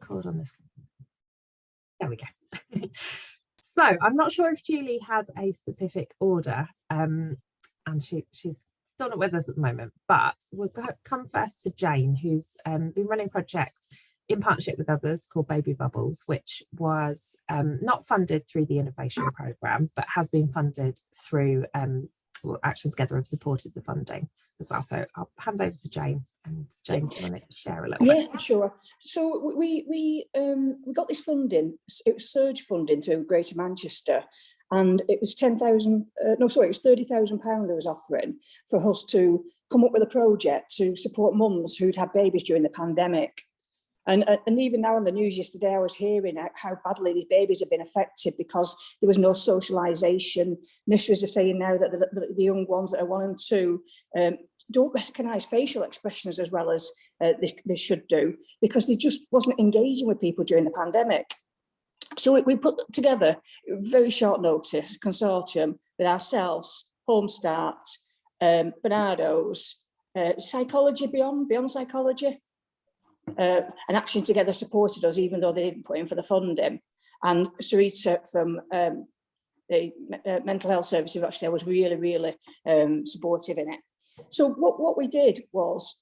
record on this? There we go. So I'm not sure if Julie had a specific order, and she's still not with us at the moment, but we'll come first to Jane, who's been running a project in partnership with others called Baby Bubbles, which was not funded through the innovation programme, but has been funded through Action Together have supported the funding as well. So I'll hand over to Jane, and Jane, do you want to share a little bit? Yeah, sure. So we got this funding. It was surge funding through Greater Manchester, and it was £30,000 they was offering for us to come up with a project to support mums who'd had babies during the pandemic. And even now on the news yesterday, I was hearing how badly these babies have been affected because there was no socialisation. Nurseries are saying now that the young ones that are 1 and 2 don't recognise facial expressions as well as they should do, because they just wasn't engaging with people during the pandemic. So we put together, very short notice, a consortium with ourselves, Home Start, Bernardo's, Psychology Beyond Psychology, and Action Together supported us, even though they didn't put in for the funding. And Sarita from the Mental Health Service in Rochdale was really supportive in it. So what we did was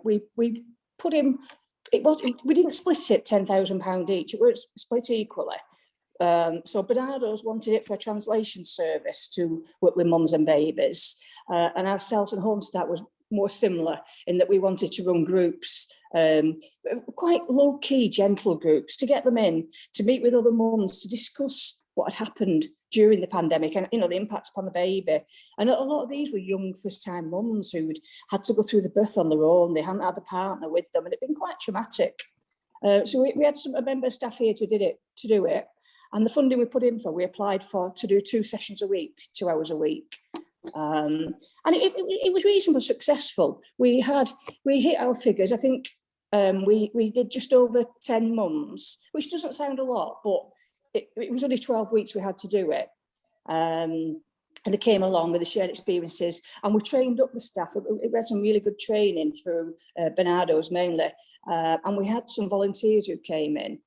we put in, we didn't split it £10,000 each, it was split equally. So Bernardo's wanted it for a translation service to work with mums and babies, and ourselves and Home Start was more similar in that we wanted to run groups, quite low-key, gentle groups, to get them in, to meet with other mums, to discuss what had happened during the pandemic and, the impact upon the baby. And a lot of these were young first-time mums who'd had to go through the birth on their own. They hadn't had a partner with them, and it'd been quite traumatic. So we had a member of staff here to do it. And the funding we put in for, we applied for to do 2 sessions a week, 2 hours a week. And it was reasonably successful. We hit our figures. I think we did just over 10 mums, which doesn't sound a lot, but it was only 12 weeks we had to do it. And they came along with the shared experiences, and we trained up the staff. We had some really good training through Bernardo's mainly, and we had some volunteers who came in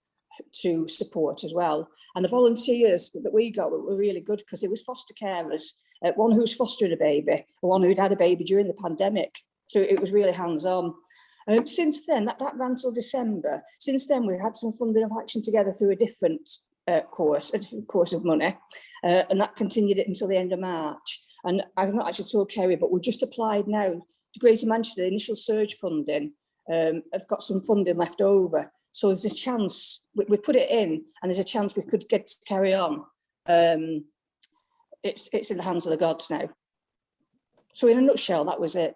to support as well. And the volunteers that we got were really good because it was foster carers, one who was fostering a baby, and one who'd had a baby during the pandemic. So it was really hands-on. Since then, that ran till December. Since then, we've had some funding of Action Together through a different course of money, and that continued it until the end of March. And I've not actually told Kerry, but we've just applied now to Greater Manchester. The initial surge funding have got some funding left over. So there's a chance, we put it in, and there's a chance we could get to carry on. It's in the hands of the gods now. So in a nutshell, that was it.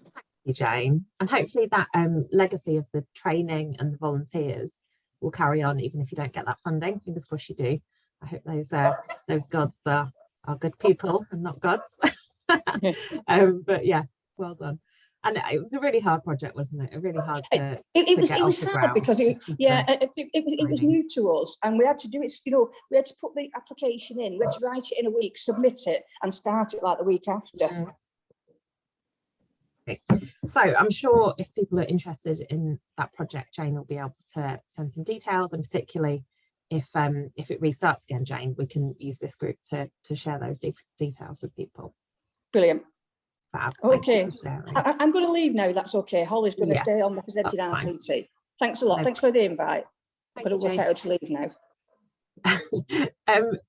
Thank you, Jane. And hopefully that legacy of the training and the volunteers will carry on, even if you don't get that funding. Fingers crossed you do. I hope those gods are good people and not gods. But yeah, well done. And it was a really hard project, wasn't it? Really hard to it was hard because it was new to us, and we had to do it. We had to put the application in, we had to write it in a week, submit it, and start it like the week after. Okay. So I'm sure if people are interested in that project, Jane will be able to send some details, and particularly if it restarts again, Jane, we can use this group to share those details with people. Brilliant. Fab. Okay, I'm going to leave now. That's okay. Holly's going to stay on representing RCT. Thanks a lot. Thanks for the invite. I've got to work out how to leave now.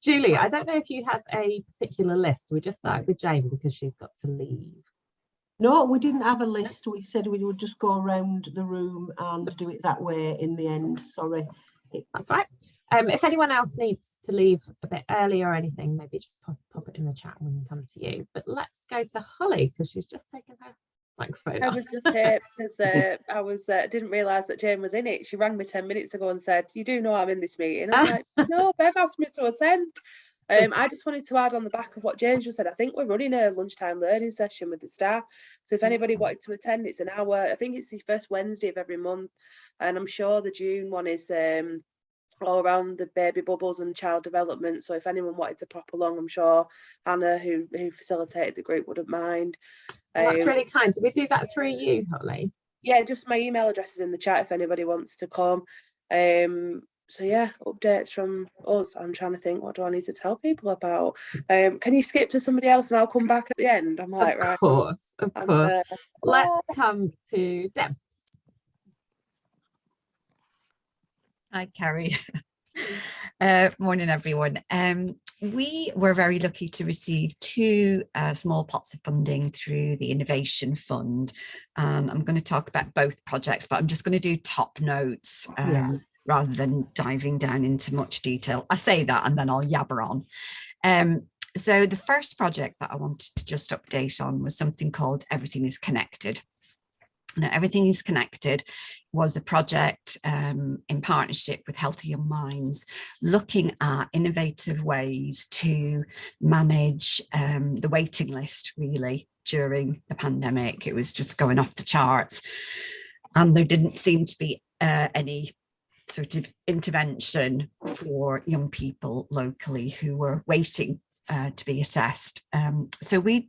Julie, I don't know if you had a particular list. We just started with Jane because she's got to leave. No, we didn't have a list. We said we would just go around the room and do it that way in the end. Sorry. That's right. If anyone else needs to leave a bit early or anything, maybe just pop it in the chat and we can come to you. But let's go to Holly because she's just taken her microphone off. I was just here because I didn't realise that Jane was in it. She rang me 10 minutes ago and said, "You do know I'm in this meeting." I was like, "No, Bev asked me to attend." I just wanted to add on the back of what Jane just said. I think we're running a lunchtime learning session with the staff. So if anybody wanted to attend, it's an hour. I think it's the first Wednesday of every month. And I'm sure the June one is all around the baby bubbles and child development. So if anyone wanted to pop along, I'm sure Hannah, who facilitated the group, wouldn't mind. That's really kind. Did we do that through you, Holly? yeah, just my email address is in the chat if anybody wants to come. So yeah, updates from us. I'm trying to think, what do I need to tell people about? Can you skip to somebody else and I'll come back at the end? I'm like, right. Of course. Let's come to Deb. Hi, Carrie. Morning, everyone. We were very lucky to receive 2 small pots of funding through the Innovation Fund. I'm going to talk about both projects, but I'm just going to do top notes rather than diving down into much detail. I say that and then I'll yabber on. So the first project that I wanted to just update on was something called Everything is Connected. Now, Everything is Connected was a project in partnership with Healthy Young Minds, looking at innovative ways to manage the waiting list, really, during the pandemic. It was just going off the charts, and there didn't seem to be any sort of intervention for young people locally who were waiting to be assessed. So we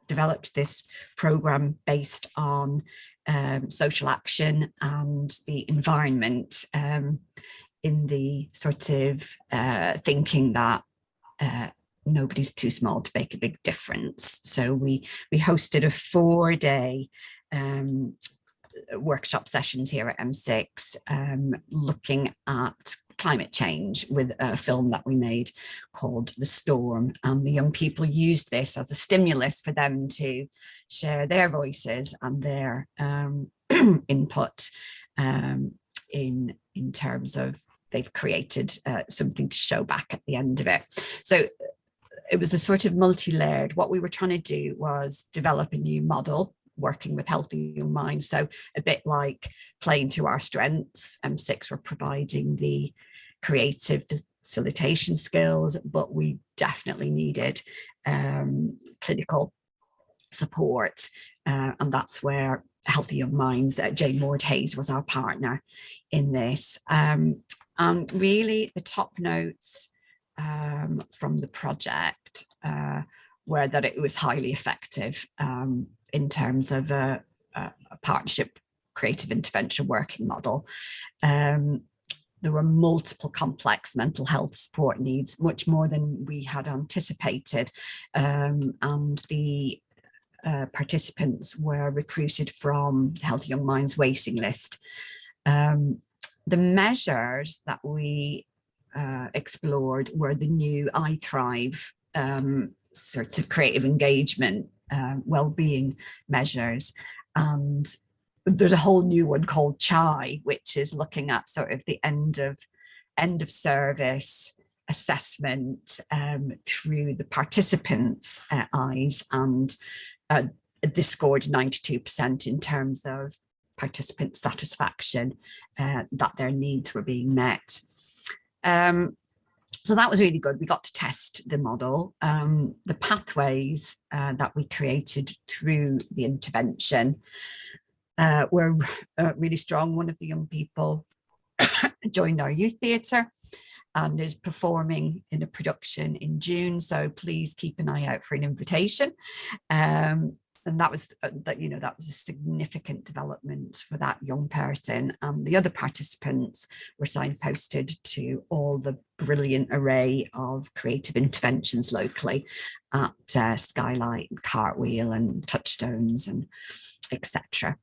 developed this program based on social action and the environment, in the sort of thinking that nobody's too small to make a big difference. So we hosted a 4-day workshop sessions here at M6, looking at climate change with a film that we made called The Storm, and the young people used this as a stimulus for them to share their voices and their input in terms of they've created something to show back at the end of it. So it was a sort of multi-layered. What we were trying to do was develop a new model working with Healthy Young Minds. So a bit like playing to our strengths. M6 were providing the creative facilitation skills, but we definitely needed clinical support. And that's where Healthy Young Minds, Jane Ward Hayes was our partner in this. And really the top notes from the project were that it was highly effective in terms of a partnership creative intervention working model. There were multiple complex mental health support needs, much more than we had anticipated. And the participants were recruited from Healthy Young Minds waiting list. The measures that we explored were the new I Thrive sort of creative engagement, well-being measures, and there's a whole new one called Chai, which is looking at sort of the end of service assessment through the participants' eyes, and this scored 92% in terms of participant satisfaction, that their needs were being met. So that was really good. We got to test the model. The pathways that we created through the intervention were really strong. One of the young people joined our youth theatre and is performing in a production in June. So please keep an eye out for an invitation. And that was that was a significant development for that young person. And the other participants were signposted to all the brilliant array of creative interventions locally at Skylight and Cartwheel and Touchstones and etc.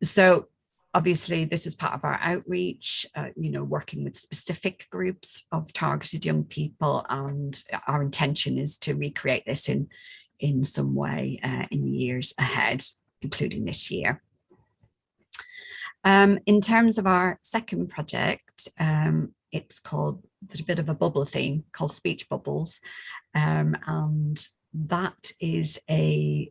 So obviously this is part of our outreach, working with specific groups of targeted young people, and our intention is to recreate this in some way in the years ahead, including this year. In terms of our second project, it's called, there's a bit of a bubble theme called Speech Bubbles, and that is a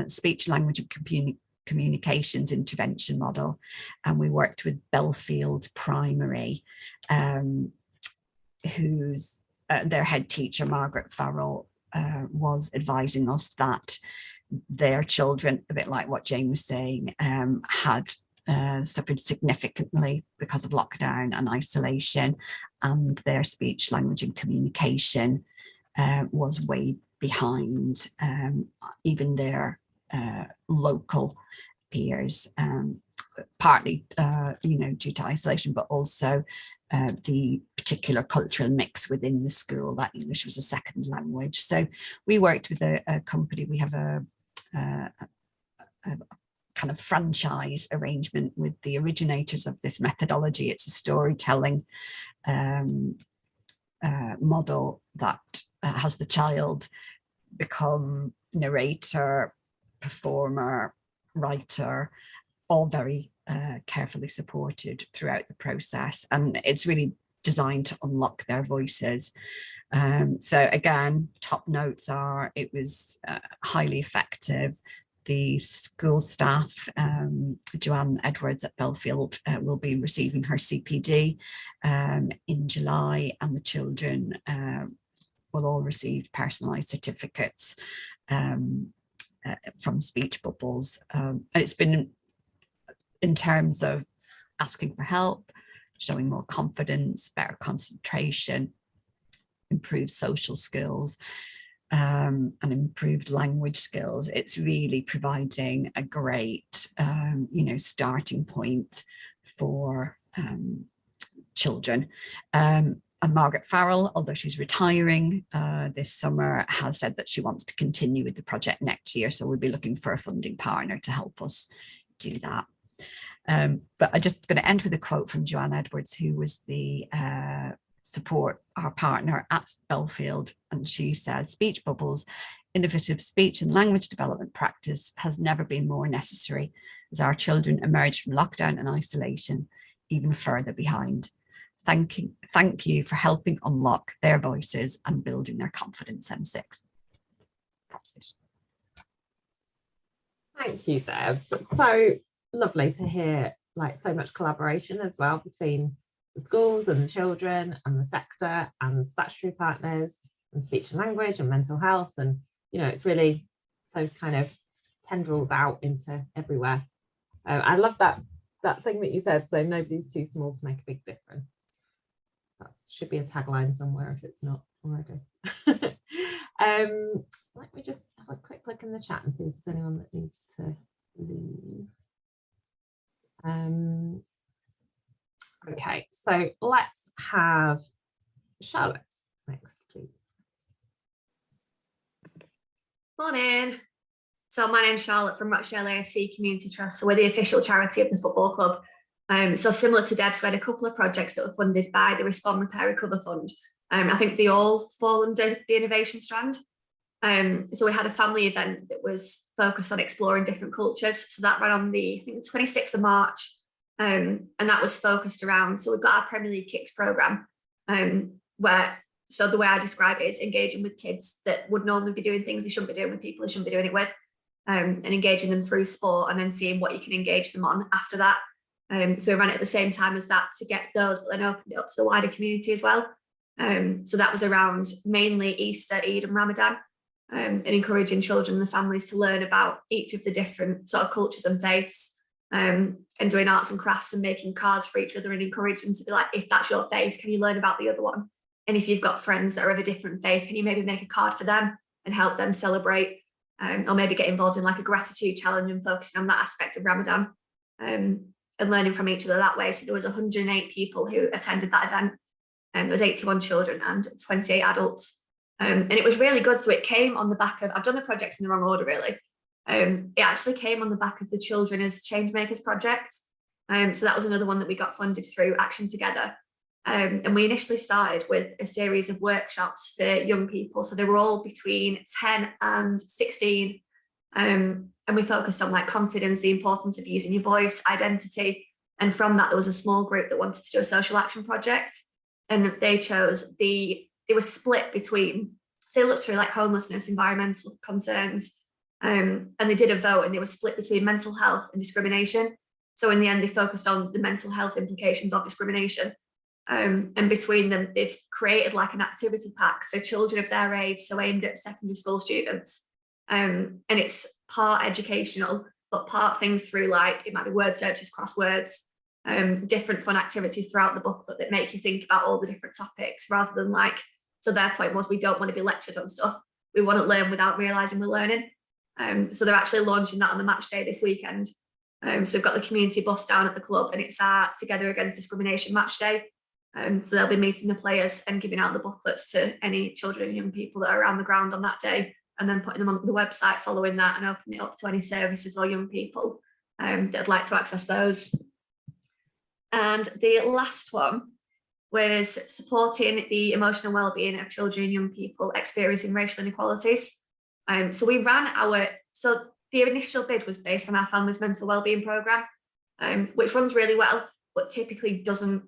speech, language and communications intervention model. And we worked with Belfield Primary, whose their head teacher, Margaret Farrell, was advising us that their children, a bit like what Jane was saying, had suffered significantly because of lockdown and isolation, and their speech, language and communication was way behind. Even their local peers, partly, due to isolation, but also the particular cultural mix within the school, that English was a second language. So we worked with a company. We have a kind of franchise arrangement with the originators of this methodology. It's a storytelling model that has the child become narrator, performer, writer, all very carefully supported throughout the process, and it's really designed to unlock their voices. So again, top notes are it was highly effective. The school staff, Joanne Edwards at Belfield, will be receiving her CPD in July, and the children will all receive personalised certificates from Speech Bubbles. And it's been in terms of asking for help, showing more confidence, better concentration, improved social skills, and improved language skills. It's really providing a great, starting point for children. And Margaret Farrell, although she's retiring this summer, has said that she wants to continue with the project next year. So we'll be looking for a funding partner to help us do that. But I'm just going to end with a quote from Joanne Edwards, who was the our partner at Belfield, and she says, "Speech Bubbles, innovative speech and language development practice has never been more necessary as our children emerge from lockdown and isolation even further behind. Thank you for helping unlock their voices and building their confidence, M6." That's it. Thank you, Zeb. So it's so lovely to hear so much collaboration as well between the schools and the children and the sector and statutory partners and speech and language and mental health, and it's really those kind of tendrils out into everywhere. I love that thing that you said, so nobody's too small to make a big difference. That should be a tagline somewhere if it's not already. Let me just have a quick look in the chat and see if there's anyone that needs to leave. Okay, so let's have Charlotte next, please. Morning. So my name's Charlotte from Rochdale AFC Community Trust. So we're the official charity of the football club. So similar to Deb's, we had a couple of projects that were funded by the Respond Repair Recover Fund. I think they all fall under the innovation strand. So we had a family event that was focused on exploring different cultures. So that ran on the 26th of March. And that was focused around, so we've got our Premier League Kicks programme, so the way I describe it is engaging with kids that would normally be doing things they shouldn't be doing with people they shouldn't be doing it with, and engaging them through sport, and then seeing what you can engage them on after that. So we ran it at the same time as that to get those, but then opened it up to the wider community as well. So that was around mainly Easter, Eid and Ramadan, and encouraging children and the families to learn about each of the different sort of cultures and faiths. And doing arts and crafts and making cards for each other and encouraging them to be like, if that's your faith, can you learn about the other one? And if you've got friends that are of a different faith, can you maybe make a card for them and help them celebrate? Or maybe get involved in like a gratitude challenge and focusing on that aspect of Ramadan, and learning from each other that way. So there was 108 people who attended that event, and there was 81 children and 28 adults. And it was really good. So it came on the back of, I've done the projects in the wrong order really. It actually came on the back of the Children as Changemakers project. So that was another one that we got funded through Action Together. And we initially started with a series of workshops for young people. So they were all between 10 and 16. And we focused on like confidence, the importance of using your voice, identity. And from that, there was a small group that wanted to do a social action project. And they chose they were split between, so they looked through like homelessness, environmental concerns, and they did a vote and they were split between mental health and discrimination. So in the end, they focused on the mental health implications of discrimination. And between them, they've created like an activity pack for children of their age, so aimed at secondary school students. And it's part educational, but part things through like, it might be word searches, crosswords, different fun activities throughout the booklet that make you think about all the different topics rather than like, so their point was we don't want to be lectured on stuff. We want to learn without realising we're learning. So they're actually launching that on the match day this weekend. So we've got the community bus down at the club, and it's our Together Against Discrimination match day. So they'll be meeting the players and giving out the booklets to any children and young people that are around the ground on that day, and then putting them on the website following that and opening it up to any services or young people that'd like to access those. And the last one was supporting the emotional well-being of children and young people experiencing racial inequalities. So we ran so the initial bid was based on our family's mental wellbeing programme, which runs really well, but typically doesn't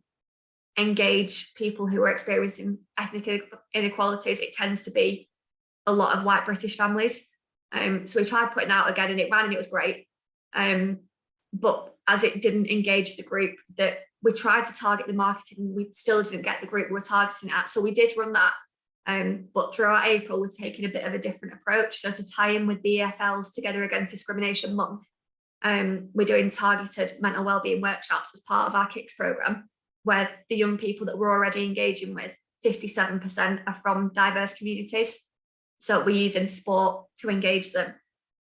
engage people who are experiencing ethnic inequalities. It tends to be a lot of white British families. So we tried putting out again, and it ran and it was great. But as it didn't engage the group that we tried to target, the marketing, we still didn't get the group we were targeting at. So we did run that. But throughout April, we're taking a bit of a different approach. So to tie in with the EFL's Together Against Discrimination Month, we're doing targeted mental wellbeing workshops as part of our KICS programme, where the young people that we're already engaging with, 57% are from diverse communities. So we're using sport to engage them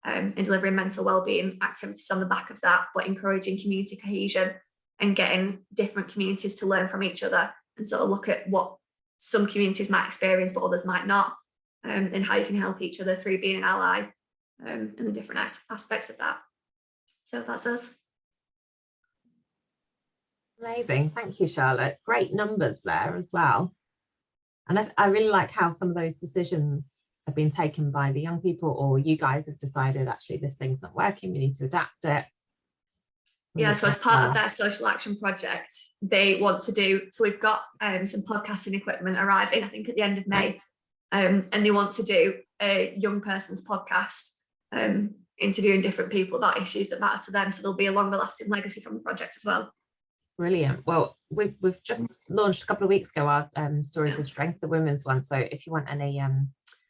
in delivering mental wellbeing activities on the back of that, but encouraging community cohesion and getting different communities to learn from each other and sort of look at what some communities might experience but others might not, and how you can help each other through being an ally, and the different aspects of that. So that's us. Amazing, thank you, Charlotte. Great numbers there as well. And I really like how some of those decisions have been taken by the young people, or you guys have decided actually this thing's not working, we need to adapt it. Yeah, so as part of their social action project, they want to do, so we've got some podcasting equipment arriving, I think at the end of May, and they want to do a young person's podcast, interviewing different people about issues that matter to them, so there'll be a longer lasting legacy from the project as well. Brilliant. Well, we've just launched a couple of weeks ago our Stories of Strength, the women's one, so if you want any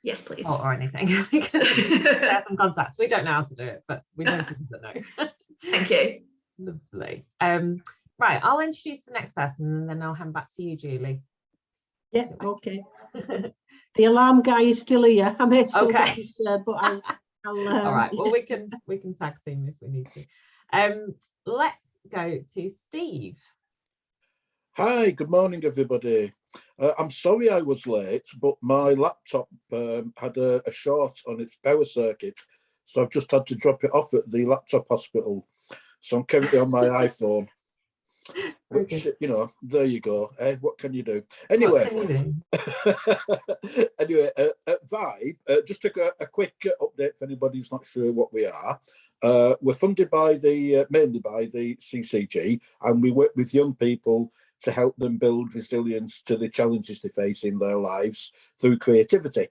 yes, please, or anything, there are some contacts. We don't know how to do it, but we know people that know. Thank you. Lovely. Right, I'll introduce the next person and then I'll hand back to you, Julie. Yeah, okay. The alarm guy is still here. I may still Okay. get this, but I'll all right, well, we can tag team if we need to. Let's go to Steve. Hi, good morning, everybody. I'm sorry I was late, but my laptop had a short on its power circuit, so I've just had to drop it off at the laptop hospital. So I'm currently on my iPhone, which, you know, there you go. What can you do? Anyway, anyway, at Vibe, just a quick update for anybody who's not sure what we are. We're funded by mainly by the CCG, and we work with young people to help them build resilience to the challenges they face in their lives through creativity.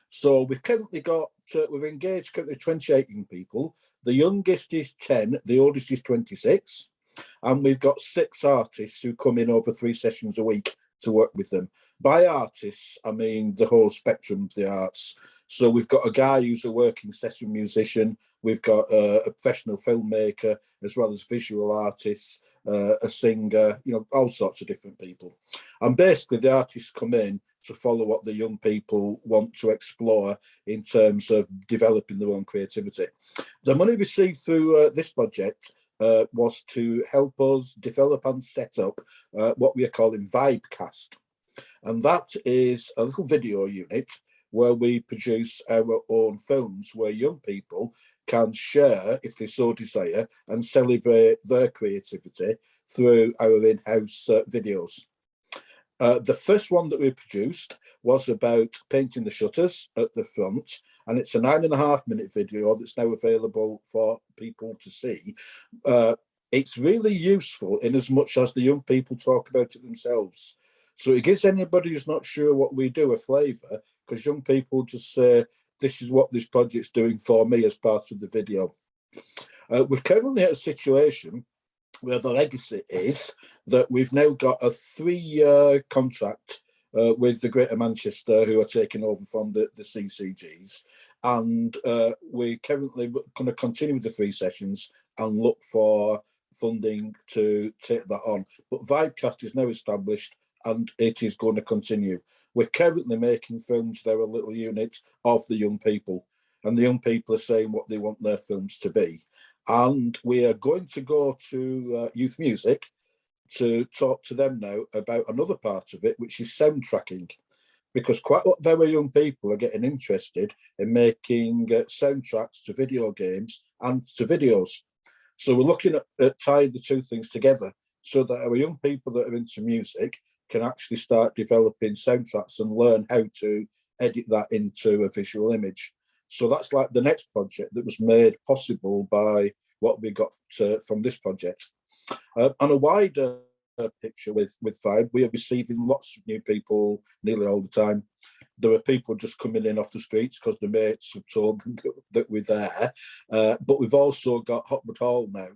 So we've currently got, we've engaged currently 28 young people. The youngest is 10, the oldest is 26. And we've got 6 artists who come in over 3 sessions a week to work with them. By artists, I mean the whole spectrum of the arts. So we've got a guy who's a working session musician. We've got a professional filmmaker, as well as visual artists, a singer, you know, all sorts of different people. And basically the artists come in to follow what the young people want to explore in terms of developing their own creativity. The money received through this project was to help us develop and set up what we are calling Vibecast. And that is a little video unit where we produce our own films where young people can share, if they so desire, and celebrate their creativity through our in-house videos. The first one that we produced was about painting the shutters at the front, and it's a 9.5-minute video that's now available for people to see. It's really useful in as much as the young people talk about it themselves. So it gives anybody who's not sure what we do a flavour, because young people just say, this is what this project's doing for me as part of the video. We're currently at a situation where the legacy is that we've now got a 3-year contract with the Greater Manchester, who are taking over from the CCGs. And we're currently going to continue with the 3 sessions and look for funding to take that on. But Vibecast is now established and it is going to continue. We're currently making films, they're a little unit of the young people. and the young people are saying what they want their films to be. And we are going to go to Youth Music to talk to them now about another part of it, which is sound tracking, because quite a lot of our young people are getting interested in making soundtracks to video games and to videos. So we're looking at tying the two things together so that our young people that are into music can actually start developing soundtracks and learn how to edit that into a visual image. So that's like the next project that was made possible by what we got from this project. On a wider picture with Vibe, we are receiving lots of new people nearly all the time. There are people just coming in off the streets because the mates have told them that we're there. But we've also got Hotwood Hall now,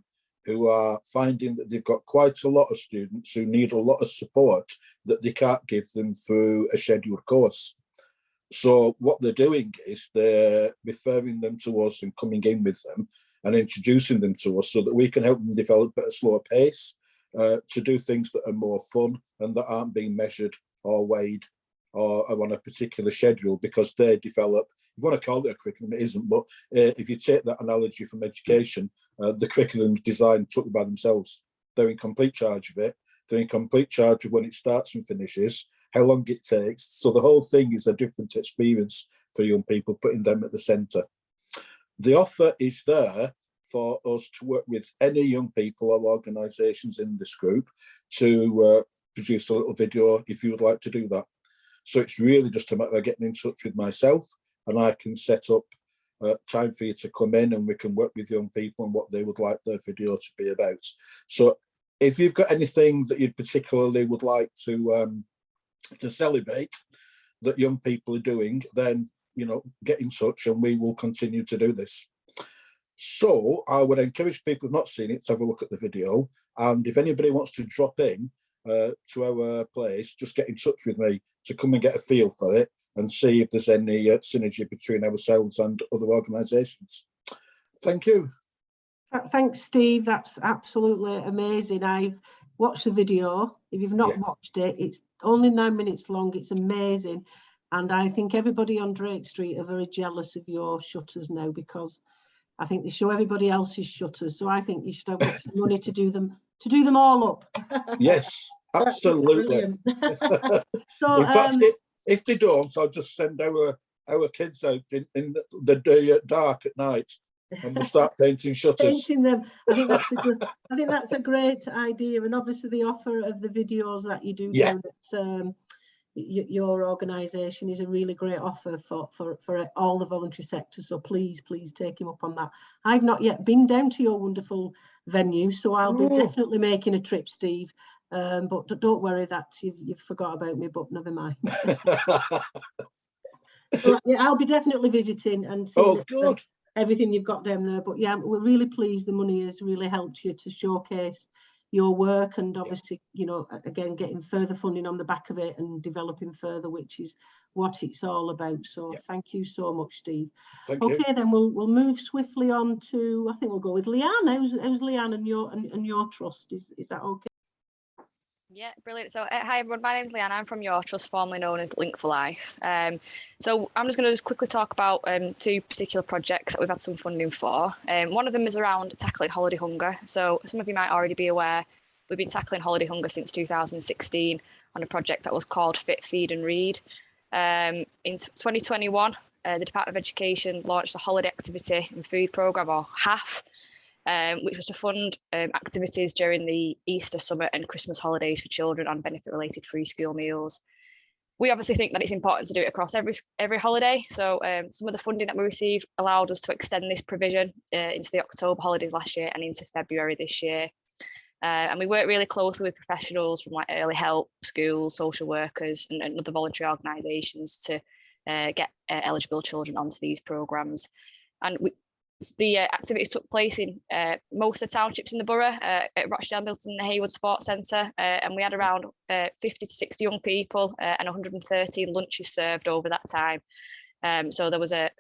who are finding that they've got quite a lot of students who need a lot of support that they can't give them through a scheduled course. So what they're doing is they're referring them to us and coming in with them and introducing them to us so that we can help them develop at a slower pace, to do things that are more fun and that aren't being measured or weighed or are on a particular schedule, because they develop, you want to call it a curriculum, it isn't, but if you take that analogy from education, the curriculum's designed totally by themselves. They're in complete charge of it. They're in complete charge of when it starts and finishes, how long it takes. So the whole thing is a different experience for young people, putting them at the centre. The offer is there for us to work with any young people or organisations in this group to produce a little video if you would like to do that. So it's really just a matter of getting in touch with myself, and I can set up time for you to come in and we can work with young people and what they would like their video to be about. So if you've got anything that you particularly would like to celebrate that young people are doing, then, you know, get in touch and we will continue to do this. So I would encourage people who've not seen it to have a look at the video. And if anybody wants to drop in to our place, just get in touch with me to come and get a feel for it and see if there's any synergy between ourselves and other organisations. Thank you. Thanks, Steve. That's absolutely amazing. I've watched the video. If you've not watched it, it's only 9 minutes long. It's amazing. And I think everybody on Drake Street are very jealous of your shutters now, because I think they show everybody else's shutters. So I think you should have some money to do them all up. Yes, absolutely. So, in fact, if they don't, I'll just send our kids out in the dark at night, and we'll start painting shutters. Painting them. I think that's a great idea. And obviously the offer of the videos that you do down at your organisation is a really great offer for all the voluntary sector. So please take him up on that. I've not yet been down to your wonderful venue, so I'll be definitely making a trip, Steve. But don't worry that you've forgot about me, but never mind. So, yeah, I'll be definitely visiting and seeing everything you've got down there. But yeah, we're really pleased the money has really helped you to showcase your work, and obviously, you know, again, getting further funding on the back of it and developing further, which is what it's all about. So thank you so much, Steve. Thank you. Then we'll move swiftly on to, I think we'll go with Leanne. How's Leanne and your trust? Is that okay? Yeah, brilliant. So hi everyone, my name's Leanne. I'm from Your Trust, formerly known as Link for Life. So I'm just going to quickly talk about two particular projects that we've had some funding for. One of them is around tackling holiday hunger. So some of you might already be aware, we've been tackling holiday hunger since 2016 on a project that was called Fit, Feed and Read. In 2021, the Department of Education launched the Holiday Activity and Food Programme, or HAF, which was to fund activities during the Easter, summer and Christmas holidays for children on benefit-related free school meals. We obviously think that it's important to do it across every holiday. So some of the funding that we received allowed us to extend this provision into the October holidays last year and into February this year. And we work really closely with professionals from like early help, schools, social workers and other voluntary organisations to get eligible children onto these programmes. And the activities took place in most of the townships in the borough, at Rochdale, Milton and the Haywood Sports Centre, and we had around 50 to 60 young people and 113 lunches served over that time. So there was a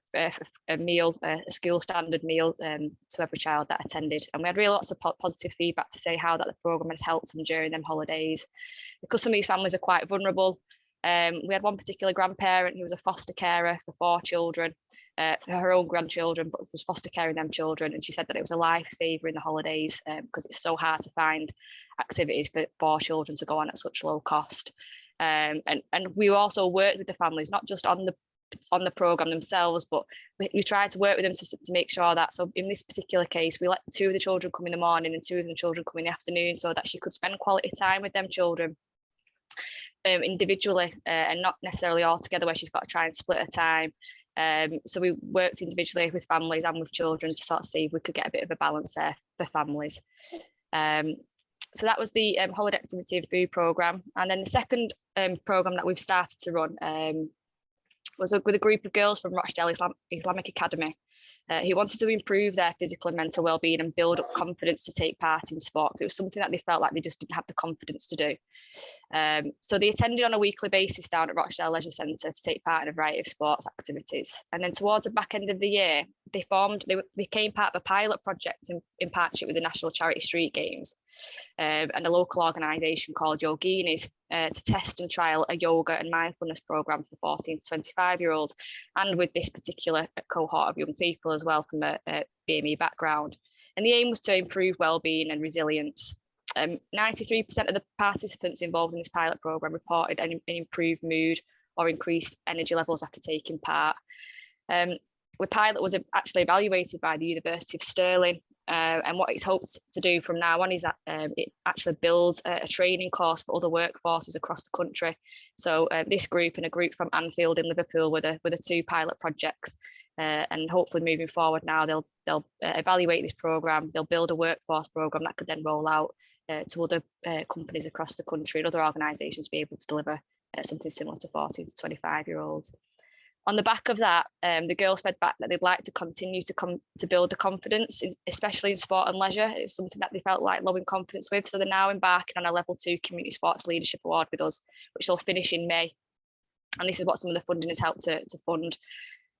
meal, a school standard meal to every child that attended, and we had really lots of positive feedback to say how that the programme had helped them during them holidays, because some of these families are quite vulnerable. We had one particular grandparent who was a foster carer for 4 children, for her own grandchildren, but was foster caring them children. And she said that it was a lifesaver in the holidays because it's so hard to find activities for 4 children to go on at such low cost. And we also worked with the families, not just on the programme themselves, but we tried to work with them to make sure that, so in this particular case, we let 2 of the children come in the morning and 2 of the children come in the afternoon, so that she could spend quality time with them children individually and not necessarily all together where she's got to try and split her time. So we worked individually with families and with children to sort of see if we could get a bit of a balance there for families. So that was the holiday activity and food programme. And then the second programme that we've started to run was with a group of girls from Rochdale Islamic Academy who wanted to improve their physical and mental well-being and build up confidence to take part in sport. It was something that they felt like they just didn't have the confidence to do. So they attended on a weekly basis down at Rochdale Leisure Centre to take part in a variety of sports activities. And then towards the back end of the year, they became part of a pilot project in partnership with the National Charity Street Games and a local organisation called Yoginis to test and trial a yoga and mindfulness programme for 14 to 25-year-olds, and with this particular cohort of young people as well from a BME background. And the aim was to improve wellbeing and resilience. 93% of the participants involved in this pilot programme reported an improved mood or increased energy levels after taking part. The pilot was actually evaluated by the University of Stirling, and what it's hoped to do from now on is that it actually builds a training course for other workforces across the country. So this group and a group from Anfield in Liverpool were the 2 pilot projects, and hopefully moving forward now they'll evaluate this programme, they'll build a workforce programme that could then roll out to other companies across the country and other organisations to be able to deliver something similar to 14 to 25-year-olds. On the back of that, the girls fed back that they'd like to continue to build the confidence, especially in sport and leisure. It was something that they felt like low in confidence with. So they're now embarking on a level 2 Community Sports Leadership Award with us, which will finish in May. And this is what some of the funding has helped to fund.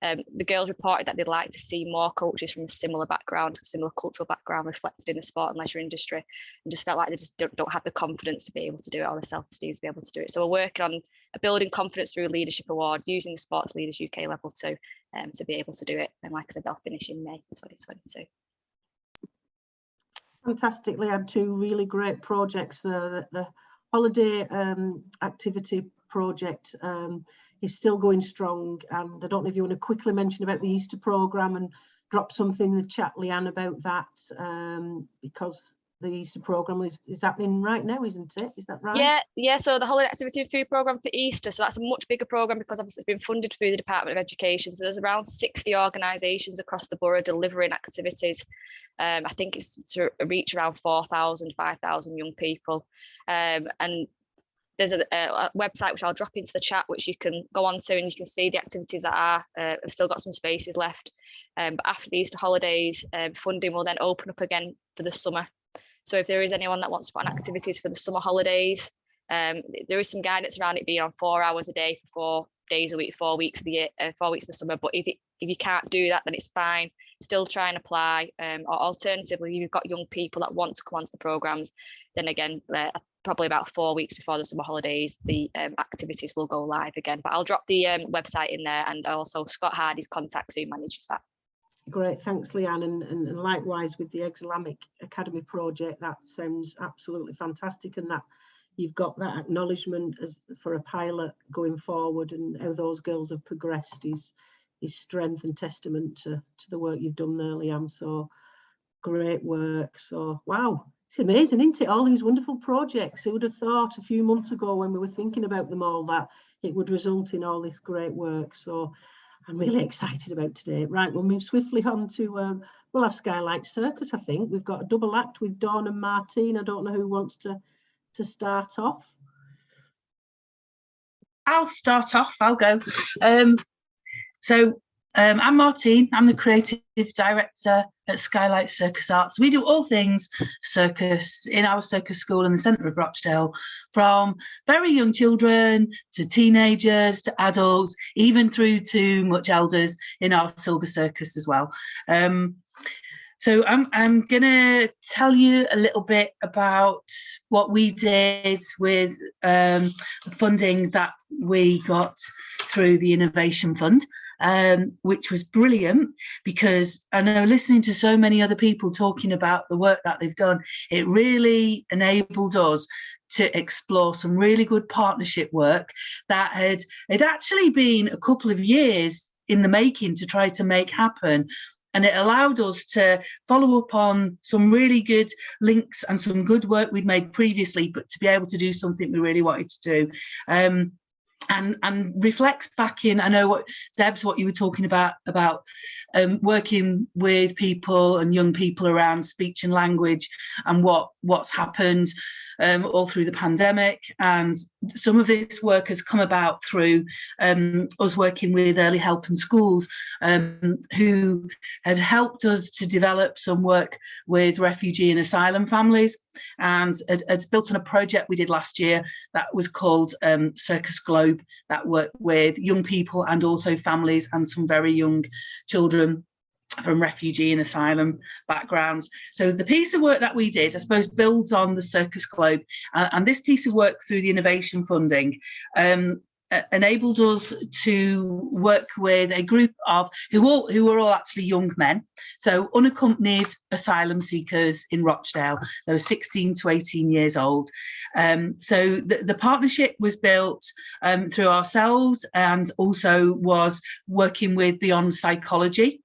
The girls reported that they'd like to see more coaches from a similar background, similar cultural background reflected in the sport and leisure industry, and just felt like they just don't have the confidence to be able to do it, or the self-esteem to be able to do it. So we're working on building confidence through a leadership award using the Sports Leaders UK level 2 to be able to do it. And like I said, they'll finish in May 2022. Fantastic. They had 2 really great projects there. The holiday activity project is still going strong, and I don't know if you want to quickly mention about the Easter programme and drop something in the chat, Leanne, about that, because the Easter programme is happening right now, isn't it? Is that right? Yeah. So the holiday activity and food programme for Easter, so that's a much bigger programme because obviously it's been funded through the Department of Education. So there's around 60 organisations across the borough delivering activities. I think it's to reach around 4,000, 5,000 young people, and there's a website which I'll drop into the chat, which you can go on to, and you can see the activities that are have still got some spaces left. But after the Easter holidays, funding will then open up again for the summer. So if there is anyone that wants to put on activities for the summer holidays, there is some guidance around it being on 4 hours a day for 4 days a week, 4 weeks of the year, 4 weeks of the summer. But if you can't do that, then it's fine. Still try and apply. Or alternatively, if you've got young people that want to come onto the programmes, then again, probably about 4 weeks before the summer holidays, the activities will go live again. But I'll drop the website in there, and also Scott Hardy's contacts who manages that. Great, thanks, Leanne. And likewise with the Islamic Academy project, that sounds absolutely fantastic, and that you've got that acknowledgement as for a pilot going forward, and how those girls have progressed is strength and testament to the work you've done there, Leanne. So great work. So wow, it's amazing, isn't it? All these wonderful projects. Who would have thought a few months ago when we were thinking about them all that it would result in all this great work. So I'm really excited about today. Right, we'll move swiftly on to, we'll have Skylight Circus, I think. We've got a double act with Dawn and Martine. I don't know who wants to start off. I'll start off, I'll go. I'm Martine, I'm the creative director at Skylight Circus Arts. We do all things circus in our circus school in the centre of Rochdale, from very young children to teenagers to adults, even through to much elders in our silver circus as well. So I'm going to tell you a little bit about what we did with the funding that we got through the Innovation Fund, which was brilliant, because I know listening to so many other people talking about the work that they've done, it really enabled us to explore some really good partnership work that had actually been a couple of years in the making to try to make happen. And it allowed us to follow up on some really good links and some good work we'd made previously, but to be able to do something we really wanted to do. And reflects back in, I know what Debs, what you were talking about working with people and young people around speech and language and what's happened all through the pandemic. And some of this work has come about through us working with Early Help in Schools, who had helped us to develop some work with refugee and asylum families, and it's built on a project we did last year that was called Circus Globe, that worked with young people and also families and some very young children from refugee and asylum backgrounds. So the piece of work that we did, I suppose, builds on the Circus Globe, and this piece of work through the innovation funding enabled us to work with a group of who were all actually young men, so unaccompanied asylum seekers in Rochdale. They were 16 to 18 years old. So the partnership was built through ourselves, and also was working with Beyond Psychology,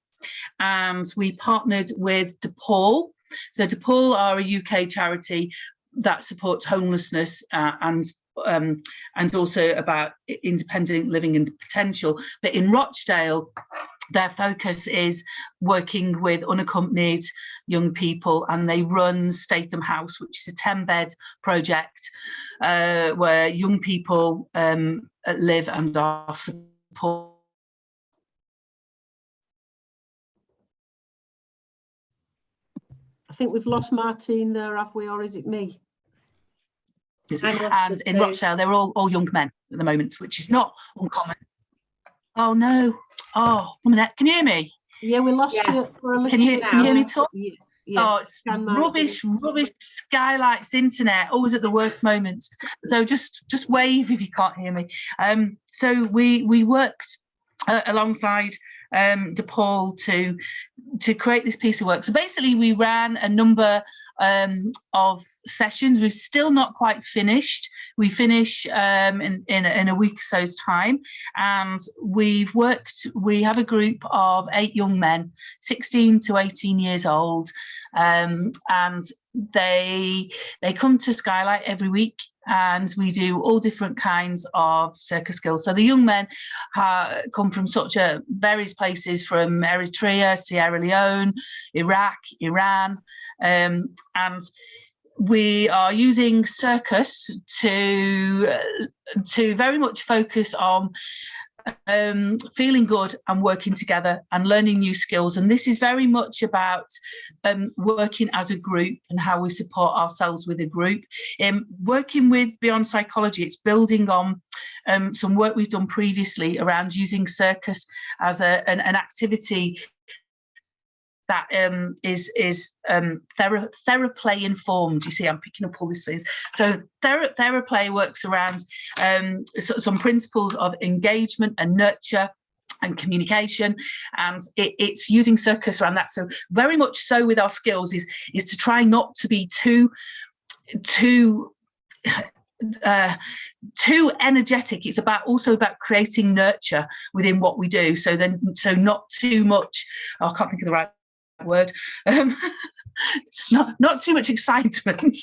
and we partnered with DePaul. So DePaul are a UK charity that supports homelessness and also about independent living and potential. But in Rochdale, their focus is working with unaccompanied young people, and they run Statham House, which is a 10-bed project where young people live and are supported. I think we've lost Martine there, have we, or is it me? And in Rochdale, they're all young men at the moment, which is not uncommon. Oh no! Oh, 1 minute. Can you hear me? Yeah, we lost you for a little. Can you hear me talk? Yeah. Oh, it's rubbish Skylight's internet, always at the worst moments. So just wave if you can't hear me. So we worked alongside DePaul to create this piece of work. So basically, we ran a number of sessions. We're still not quite finished. We finish in a week or so's time, and we have a group of 8 young men, 16 to 18 years old, and they come to Skylight every week, and we do all different kinds of circus skills. So the young men come from such various places, from Eritrea, Sierra Leone, Iraq, Iran, and we are using circus to very much focus on feeling good and working together and learning new skills. And this is very much about working as a group and how we support ourselves with a group. Working with Beyond Psychology, it's building on some work we've done previously around using circus as an activity that is theraplay informed. You see, I'm picking up all these things. So theraplay works around some principles of engagement and nurture and communication, and it's using circus around that. So very much so with our skills is to try not to be too energetic. It's also about creating nurture within what we do. So not too much. I can't think of the right word. Not too much excitement,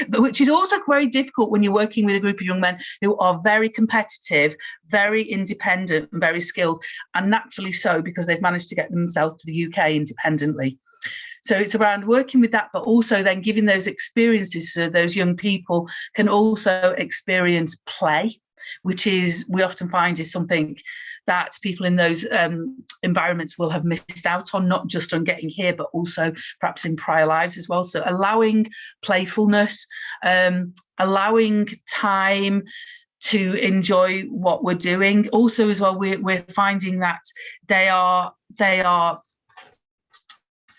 but which is also very difficult when you're working with a group of young men who are very competitive, very independent, and very skilled, and naturally so, because they've managed to get themselves to the UK independently. So it's around working with that, but also then giving those experiences so those young people can also experience play, which is, we often find, is something that people in those environments will have missed out on, not just on getting here, but also perhaps in prior lives as well. So allowing playfulness, allowing time to enjoy what we're doing. Also as well, we're finding that they are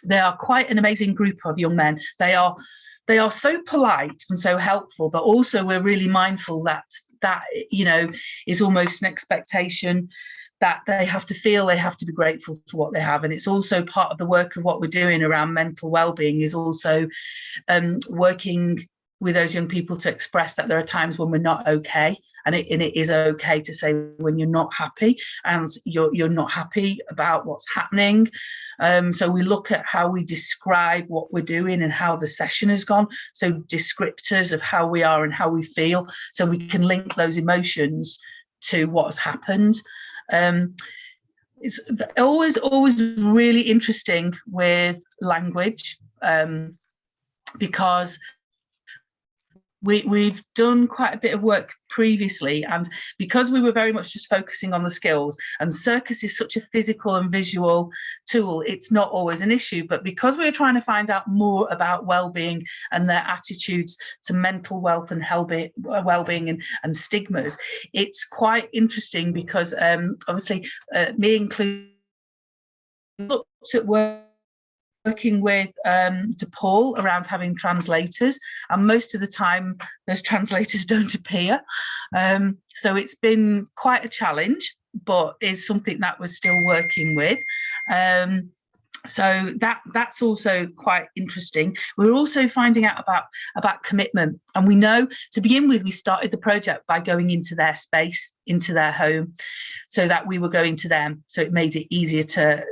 They are quite an amazing group of young men. They are so polite and so helpful, but also we're really mindful that is almost an expectation that they have to feel, they have to be grateful for what they have. And it's also part of the work of what we're doing around mental well-being, is also working with those young people to express that there are times when we're not okay, and it is okay to say when you're not happy, and you're not happy about what's happening. So we look at how we describe what we're doing and how the session has gone, so descriptors of how we are and how we feel, so we can link those emotions to what has happened. It's always really interesting with language, because we've done quite a bit of work previously, and because we were very much just focusing on the skills, and circus is such a physical and visual tool, it's not always an issue. But because we were trying to find out more about well-being and their attitudes to mental wealth and well-being and stigmas, it's quite interesting because obviously me included, looked at working with DePaul around having translators, and most of the time those translators don't appear. So it's been quite a challenge, but is something that we're still working with. So that's also quite interesting. We're also finding out about commitment, and we know to begin with, we started the project by going into their space, into their home, so that we were going to them, so it made it easier to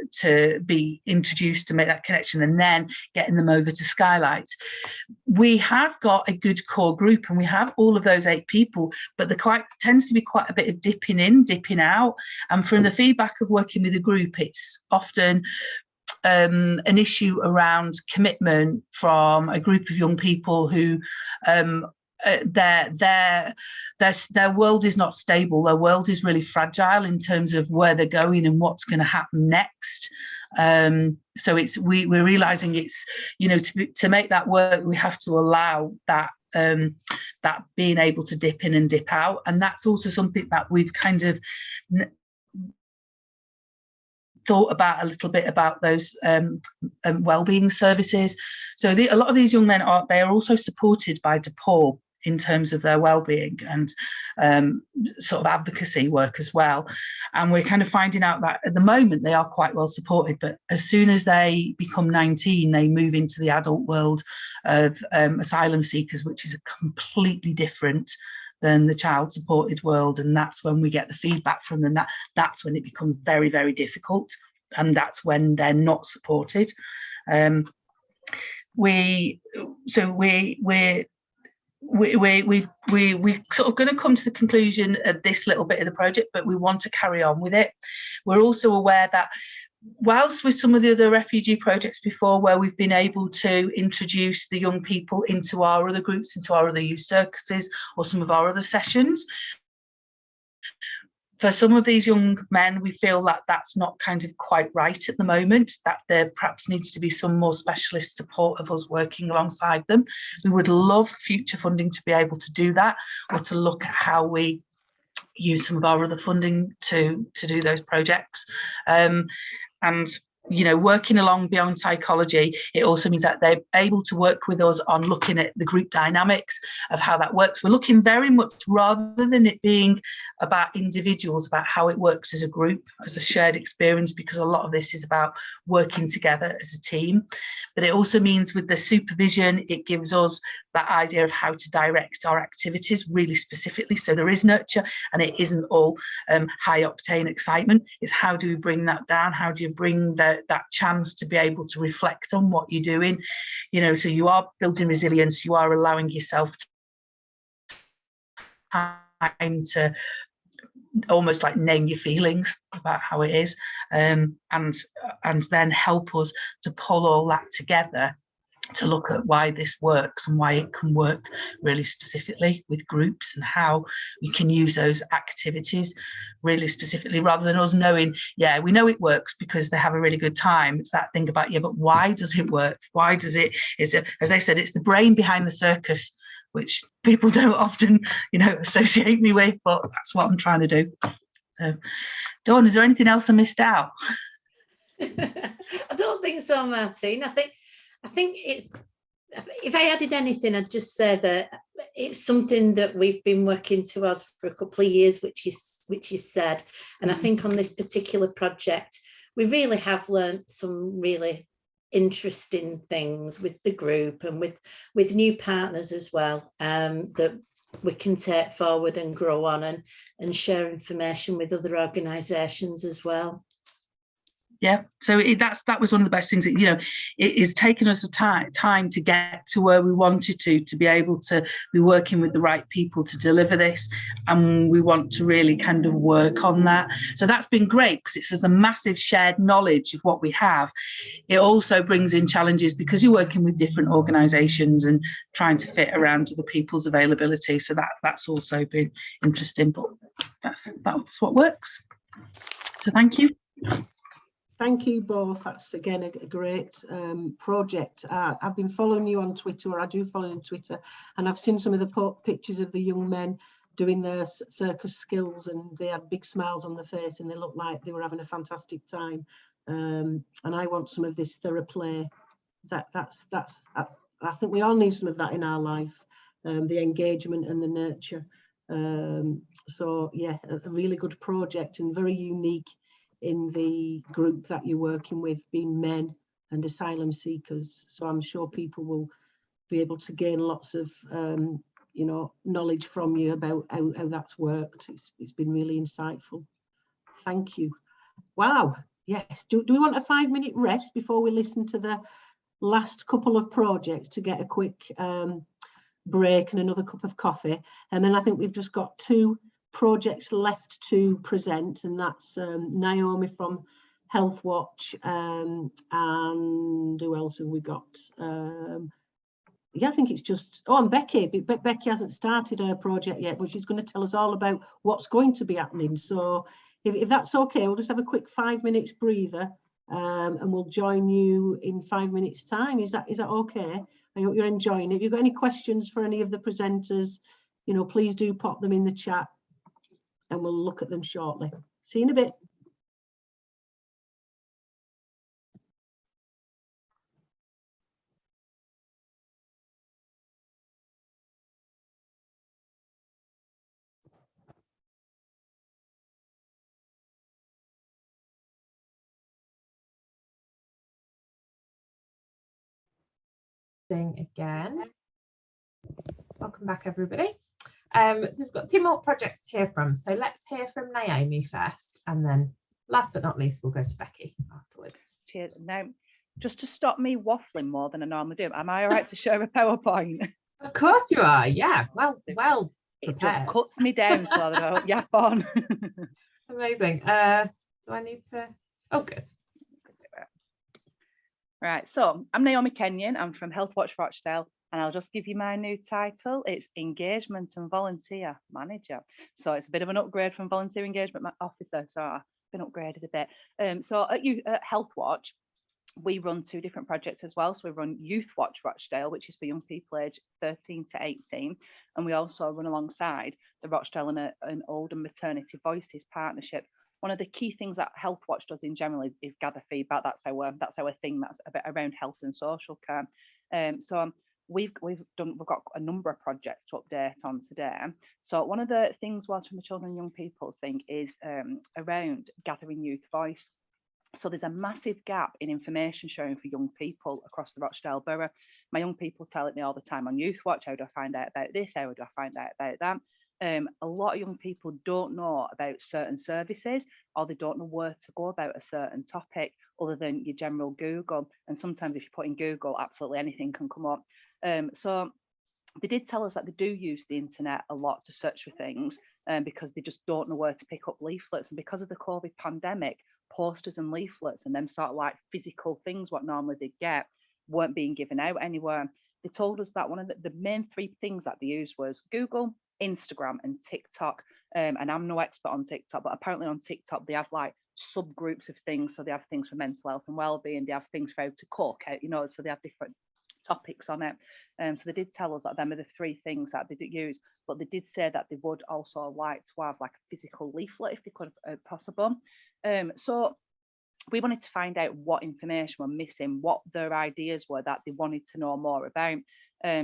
be introduced, to make that connection, and then getting them over to Skylights. We have got a good core group, and we have all of those 8 people, but there tends to be quite a bit of dipping in, dipping out, and from the feedback of working with a group, it's often an issue around commitment from a group of young people who their world is not stable. Their world is really fragile in terms of where they're going and what's going to happen next. So we're realizing it's, to make that work, we have to allow that being able to dip in and dip out, and that's also something that we've kind of thought about a little bit about those wellbeing services. So a lot of these young men are also supported by DePaul in terms of their well-being and sort of advocacy work as well. And we're kind of finding out that at the moment they are quite well supported, but as soon as they become 19, they move into the adult world of asylum seekers, which is a completely different than the child supported world, and that's when we get the feedback from them. That's when it becomes very, very difficult, and that's when they're not supported. We're sort of going to come to the conclusion of this little bit of the project, but we want to carry on with it. We're also aware that whilst with some of the other refugee projects before, where we've been able to introduce the young people into our other groups, into our other youth circuses or some of our other sessions, for some of these young men, we feel that that's not kind of quite right at the moment, that there perhaps needs to be some more specialist support of us working alongside them. We would love future funding to be able to do that, or to look at how we use some of our other funding to do those projects. And working along beyond psychology, it also means that they're able to work with us on looking at the group dynamics of how that works. We're looking very much, rather than it being about individuals, about how it works as a group, as a shared experience, because a lot of this is about working together as a team. But it also means with the supervision, it gives us that idea of how to direct our activities really specifically. So there is nurture, and it isn't all high octane excitement. It's how do we bring that down? How do you bring that chance to be able to reflect on what you're doing? So you are building resilience, you are allowing yourself time to almost like name your feelings about how it is, and then help us to pull all that together to look at why this works and why it can work really specifically with groups, and how we can use those activities really specifically, rather than us knowing, yeah, we know it works because they have a really good time. It's that thing about, yeah, but why does it work? Why does it? As they said, it's the brain behind the circus, which people don't often, associate me with, but that's what I'm trying to do. So, Dawn, is there anything else I missed out? I don't think so, Martine. I think it's, if I added anything, I'd just say that it's something that we've been working towards for a couple of years, which is said. And I think on this particular project, we really have learned some really interesting things with the group and with new partners as well, that we can take forward and grow on and share information with other organisations as well. Yeah, so that was one of the best things that, you know, it has taken us a time to get to where we wanted to be able to be working with the right people to deliver this, and we want to really kind of work on that. So that's been great, because it's a massive shared knowledge of what we have. It also brings in challenges because you're working with different organisations and trying to fit around other people's availability. So that's also been interesting, but that's what works. So thank you. Thank you both. That's again a great project. I've been following you on Twitter, or I do follow you on Twitter, and I've seen some of the pictures of the young men doing their circus skills, and they had big smiles on their face and they looked like they were having a fantastic time. And I want some of this theraplay. I think we all need some of that in our life, the engagement and the nurture. So yeah, a really good project and very unique in the group that you're working with, being men and asylum seekers. So I'm sure people will be able to gain lots of you know, knowledge from you about how that's worked. It's been really insightful. Thank you. Wow. Yes. Do we want a 5-minute rest before we listen to the last couple of projects to get a quick break and another cup of coffee? And then I think we've just got 2 projects left to present, and that's Naomi from Health Watch, and who else have we got? Yeah, I think it's just, oh, and Becky. Becky hasn't started her project yet, but she's going to tell us all about what's going to be happening. So if that's okay, we'll just have a quick 5 minutes breather, and we'll join you in 5 minutes time. Is that okay? I hope you're enjoying it. If you've got any questions for any of the presenters, you know, please do pop them in the chat and we'll look at them shortly. See you in a bit. Again. Welcome back, everybody. So we've got 2 more projects to hear from. So let's hear from Naomi first, and then last but not least, we'll go to Becky afterwards. Cheers. Now, just to stop me waffling more than I normally do, am I all right to share a PowerPoint? Of course you are. Yeah. Well prepared. It just cuts me down so that I don't yap on. Amazing. Do I need to? Oh, good. Right. So I'm Naomi Kenyon. I'm from Health Watch Rochdale. And I'll just give you my new title. It's Engagement and Volunteer Manager. So it's a bit of an upgrade from Volunteer Engagement Officer. So I've been upgraded a bit. So at Health Watch, we run 2 different projects as well. So we run Youth Watch Rochdale, which is for young people aged 13 to 18. And we also run alongside the Rochdale and Older Maternity Voices partnership. One of the key things that Health Watch does in general is gather feedback. That's our thing. That's a bit around health and social care. So we've got a number of projects to update on today. So one of the things was from the children and young people thing is around gathering youth voice. So there's a massive gap in information sharing for young people across the Rochdale borough. My young people tell it me all the time on Youth Watch. How do I find out about this? How do I find out about that? A lot of young people don't know about certain services, or they don't know where to go about a certain topic other than your general Google. And sometimes if you put in Google, absolutely anything can come up. So they did tell us that they do use the internet a lot to search for things, because they just don't know where to pick up leaflets. And because of the COVID pandemic, posters and leaflets and them sort of like physical things what normally they get weren't being given out anywhere. They told us that one of the main 3 things that they used was Google, Instagram and TikTok. And I'm no expert on TikTok, but apparently on TikTok they have like subgroups of things. So they have things for mental health and well-being, they have things for how to cook, you know, so they have different topics on it. So they did tell us that them are the 3 things that they did use, but they did say that they would also like to have like a physical leaflet if they could, possible. So we wanted to find out what information were missing, what their ideas were that they wanted to know more about.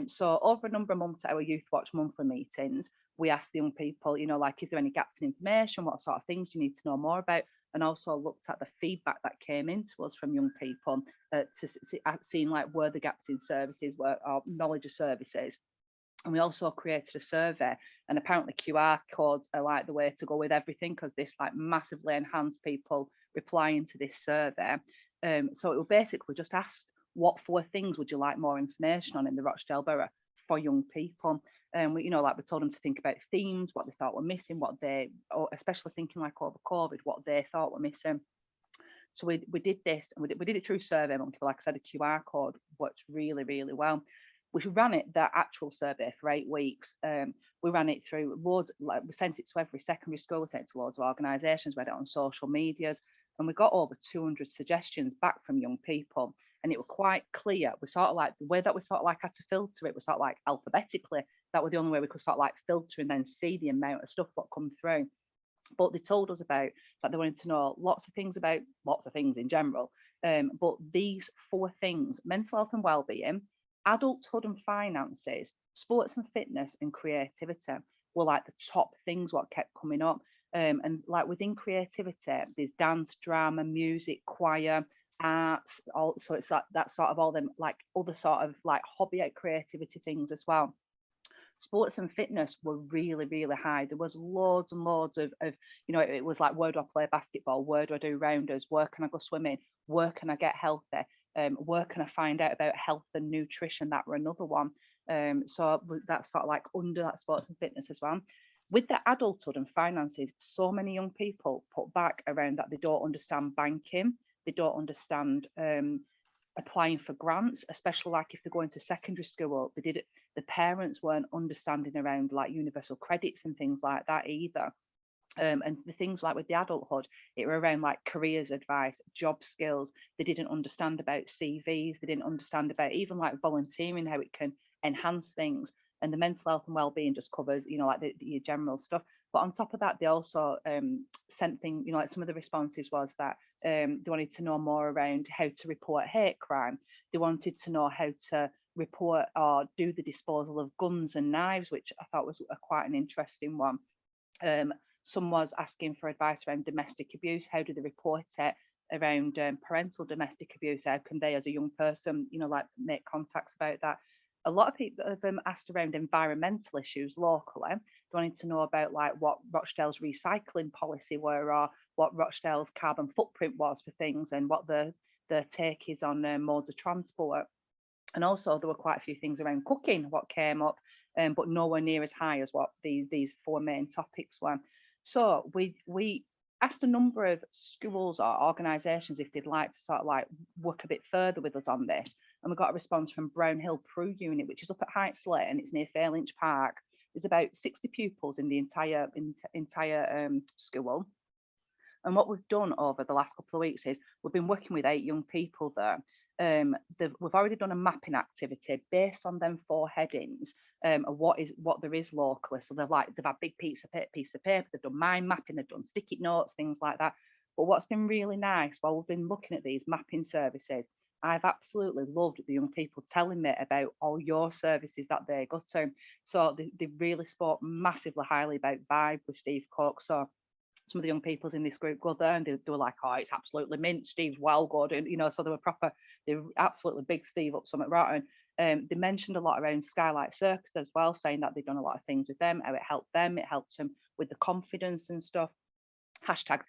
So over a number of months at our Youth Watch monthly meetings, we asked the young people, you know, like, is there any gaps in information? What sort of things do you need to know more about? And also looked at the feedback that came into us from young people to see like where the gaps in services were, or knowledge of services. And we also created a survey, and apparently QR codes are like the way to go with everything, because this like massively enhanced people replying to this survey. So it will basically just ask, what 4 things would you like more information on in the Rochdale Borough for young people? And we, you know, like we told them to think about themes, what they thought were missing, what they, or especially thinking like over COVID, what they thought were missing. So we did this, and we did it through Survey Monkey. Like I said, a QR code worked really, really well. We ran it, the actual survey, for 8 weeks. We ran it through loads, like we sent it to every secondary school, we sent it to loads of organisations, we had it on social medias, and we got over 200 suggestions back from young people. And it was quite clear. We sort of like, the way that we sort of like had to filter it was sort of like alphabetically. That was the only way we could sort of like filter and then see the amount of stuff that come through. But they told us about that they wanted to know lots of things about lots of things in general. But these 4 things: mental health and wellbeing, adulthood and finances, sports and fitness, and creativity were like the top things what kept coming up. And like within creativity, there's dance, drama, music, choir, arts. So it's like that sort of all them like other sort of like hobby creativity things as well. Sports and fitness were really, really high. There was loads and loads of you know, it was like, where do I play basketball? Where do I do rounders? Where can I go swimming? Where can I get healthy? Where can I find out about health and nutrition? That were another one. So that's sort of like under that sports and fitness as well. With the adulthood and finances, so many young people put back around that they don't understand banking. They don't understand applying for grants, especially like if they're going to secondary school. The parents weren't understanding around like universal credits and things like that either. And the things like with the adulthood, it were around like careers advice, job skills. They didn't understand about CVs. They didn't understand about even like volunteering, how it can enhance things. And the mental health and wellbeing just covers, you know, like the general stuff. But on top of that, they also sent things, you know, like some of the responses was that they wanted to know more around how to report hate crime. They wanted to know how to report or do the disposal of guns and knives, which I thought was quite an interesting one. Some was asking for advice around domestic abuse. How do they report it? Around parental domestic abuse, how can they as a young person, you know, like make contacts about that? A lot of people have asked around environmental issues locally. They wanted to know about like what Rochdale's recycling policy were, or what Rochdale's carbon footprint was for things, and what the take is on modes of transport. And also there were quite a few things around cooking, what came up, but nowhere near as high as what these 4 main topics were. So we asked a number of schools or organisations if they'd like to sort of like work a bit further with us on this. And we got a response from Brownhill Prue Unit, which is up at Heights Lane. It's near Fairlinch Park. There's about 60 pupils in the entire school. And what we've done over the last couple of weeks is we've been working with 8 young people there. We've already done a mapping activity based on them 4 headings of what there is locally. So they've had big piece of paper, they've done mind mapping, they've done sticky notes, things like that. But what's been really nice while we've been looking at these mapping services, I've absolutely loved the young people telling me about all your services that they go to. So they really spoke massively highly about Vibe with Steve Cook. So some of the young peoples in this group go there and they were like, oh, it's absolutely mint, Steve's well good, and you know, so they were absolutely big Steve up Summit Rotten. They mentioned a lot around Skylight Circus as well, saying that they've done a lot of things with them, how it helped them with the confidence and stuff.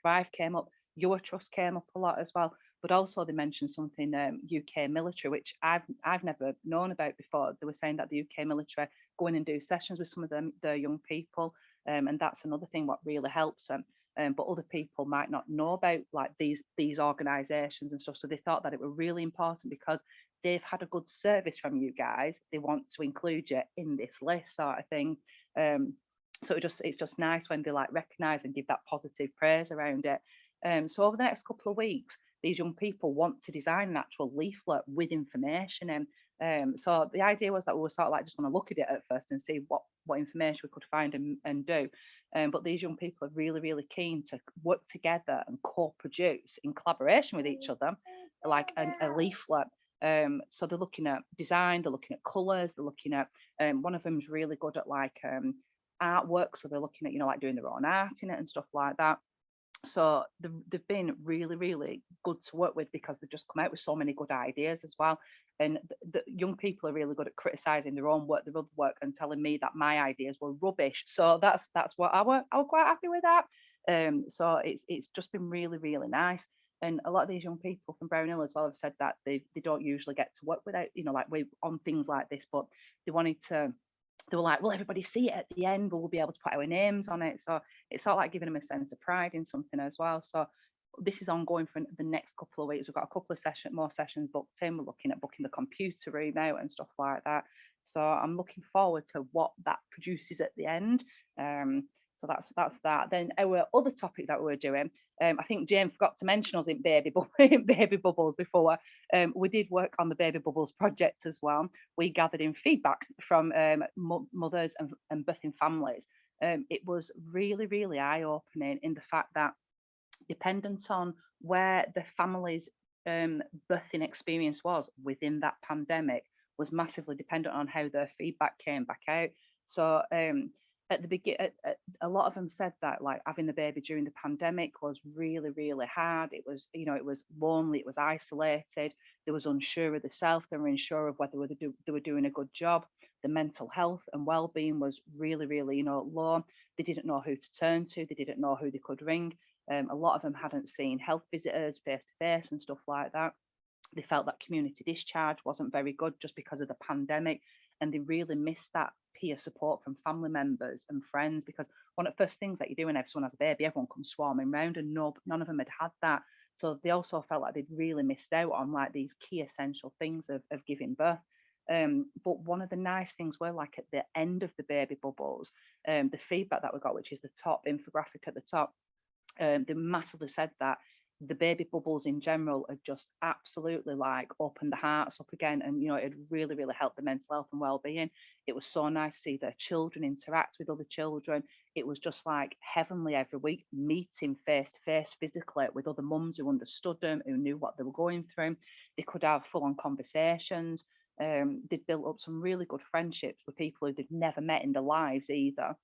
#Thrive came up, Your Trust came up a lot as well, but also they mentioned something UK military, which I've never known about before. They were saying that the UK military go in and do sessions with some of the young people, and that's another thing what really helps them. But other people might not know about like these organisations and stuff. So they thought that it were really important because they've had a good service from you guys. They want to include you in this list, sort of thing. So it's just nice when they like recognise and give that positive praise around it. So over the next couple of weeks, these young people want to design an actual leaflet with information in. So the idea was that we were sort of like just going to look at it at first and see what information we could find and do. But these young people are really, really keen to work together and co-produce in collaboration with each other, like a leaflet. So they're looking at design, they're looking at colours, they're looking at, one of them's really good at like artwork, so they're looking at, you know, like doing their own art in it and stuff like that. So they've been really, really good to work with because they've just come out with so many good ideas as well. And the young people are really good at criticising their own work, their other work, and telling me that my ideas were rubbish. So that's what I was quite happy with that. So it's just been really, really nice. And a lot of these young people from Brownhill as well have said that they don't usually get to work without, you know, like we on things like this, but they wanted to. They were like, will everybody see it at the end? We'll be able to put our names on it. So it's sort of like giving them a sense of pride in something as well. So this is ongoing for the next couple of weeks. We've got a couple of more sessions booked in. We're looking at booking the computer room out and stuff like that. So I'm looking forward to what that produces at the end. So that's that. Then our other topic that we're doing, I think Jane forgot to mention us in Baby Bubbles before. We did work on the Baby Bubbles project as well. We gathered in feedback from mothers and birthing families. It was really, really eye-opening in the fact that, dependent on where the family's birthing experience was within that pandemic, was massively dependent on how their feedback came back out. So at the beginning, a lot of them said that like having the baby during the pandemic was really, really hard. It was, you know, it was lonely, it was isolated. They was unsure of themselves. They were unsure of whether they were doing a good job. The mental health and well-being was really, really, you know, low. They didn't know who to turn to. They didn't know who they could ring. A lot of them hadn't seen health visitors face to face and stuff like that. They felt that community discharge wasn't very good just because of the pandemic, and they really missed that peer support from family members and friends, because one of the first things that you do whenever someone has a baby, everyone comes swarming around, and none of them had that. So they also felt like they'd really missed out on like these key essential things of giving birth. But one of the nice things were, like, at the end of the Baby Bubbles, the feedback that we got, which is the top infographic at the top, they massively said that the baby bubbles in general had just absolutely like opened the hearts up again, and you know, it really, really helped the mental health and well-being. It was so nice to see their children interact with other children. It was just like heavenly every week, meeting face to face physically with other mums who understood them, who knew what they were going through. They could have full-on conversations. They'd built up some really good friendships with people who they'd never met in their lives either.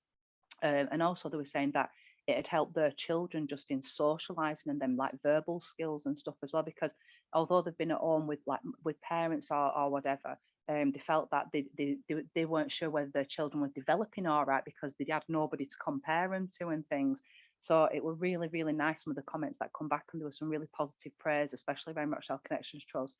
And also they were saying that it had helped their children just in socializing and them like verbal skills and stuff as well, because although they've been at home with parents or whatever, they felt that they weren't sure whether their children were developing all right because they had nobody to compare them to and things. So it were really, really nice, some of the comments that come back, and there was some really positive praise, especially around Rochdale Connections Trust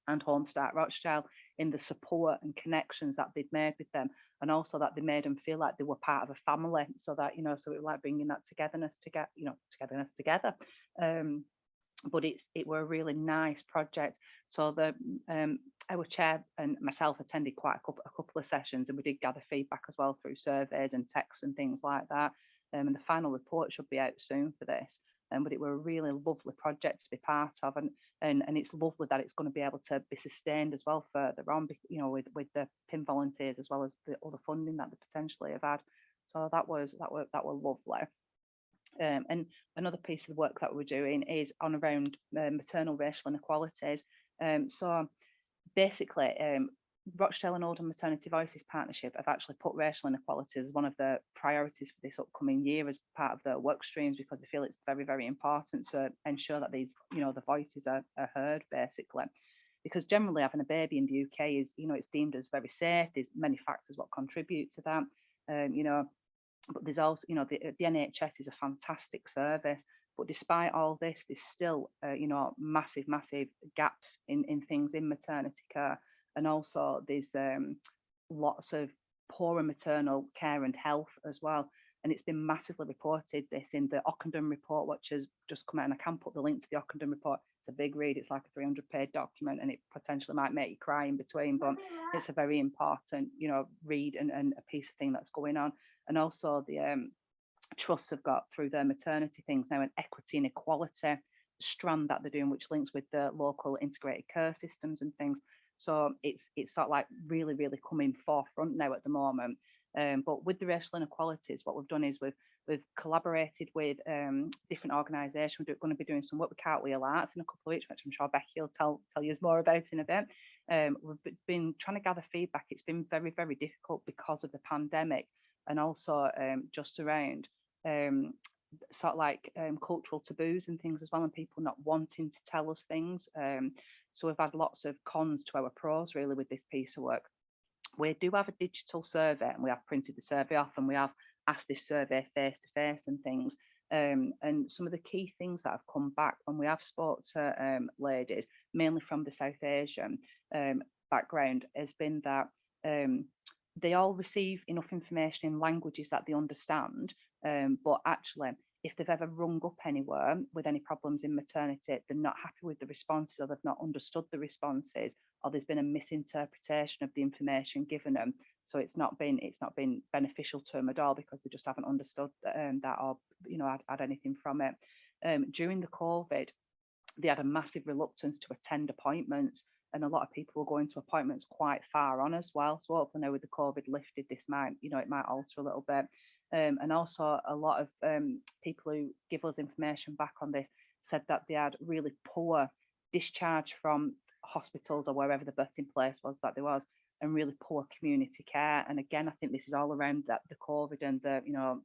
and Home Start Rochdale, in the support and connections that they'd made with them, and also that they made them feel like they were part of a family, so that, you know, so it was like bringing that togetherness together. But it were a really nice project. So our chair and myself attended quite a couple of sessions, and we did gather feedback as well through surveys and texts and things like that. And the final report should be out soon for this. But it were a really lovely project to be part of, and it's lovely that it's going to be able to be sustained as well further on, you know, with the PIN volunteers as well as the other funding that they potentially have had. So that was lovely. And another piece of the work that we're doing is on around maternal racial inequalities. So basically, Rochdale and Oldham Maternity Voices Partnership have actually put racial inequality as one of the priorities for this upcoming year as part of their work streams, because they feel it's very, very important to ensure that these, you know, the voices are heard, basically. Because generally having a baby in the UK is, you know, it's deemed as very safe. There's many factors what contribute to that, you know, but there's also, you know, the NHS is a fantastic service. But despite all this, there's still, you know, massive gaps in things in maternity care. And also there's lots of poorer maternal care and health as well. And it's been massively reported, this, in the Ockenden report, which has just come out, and I can put the link to the Ockenden report. It's a big read. It's like a 300-page document, and it potentially might make you cry in between, but it's a very important, you know, read and a piece of thing that's going on. And also the trusts have got, through their maternity things now, an equity and equality strand that they're doing, which links with the local integrated care systems and things. So it's sort of like really, really coming forefront now at the moment. But with the racial inequalities, what we've done is we've collaborated with different organisations. We're going to be doing some work with Cartwheel Arts in a couple of weeks, which I'm sure Becky will tell you more about in a bit. We've been trying to gather feedback. It's been very, very difficult because of the pandemic, and also just around sort of like cultural taboos and things as well, and people not wanting to tell us things. So we've had lots of cons to our pros really with this piece of work. We do have a digital survey, and we have printed the survey off, and we have asked this survey face to face and things. And some of the key things that have come back when we have spoke to ladies, mainly from the South Asian background, has been that they all receive enough information in languages that they understand, but actually, if they've ever rung up anywhere with any problems in maternity, they're not happy with the responses, or they've not understood the responses, or there's been a misinterpretation of the information given them. So it's not been beneficial to them at all, because they just haven't understood that, or had anything from it. During the COVID, they had a massive reluctance to attend appointments, and a lot of people were going to appointments quite far on as well. So hopefully now with the COVID lifted, this might, it might alter a little bit. And also a lot of people who give us information back on this said that they had really poor discharge from hospitals or wherever the birthing place was that there was, and really poor community care. And again, I think this is all around that the COVID and the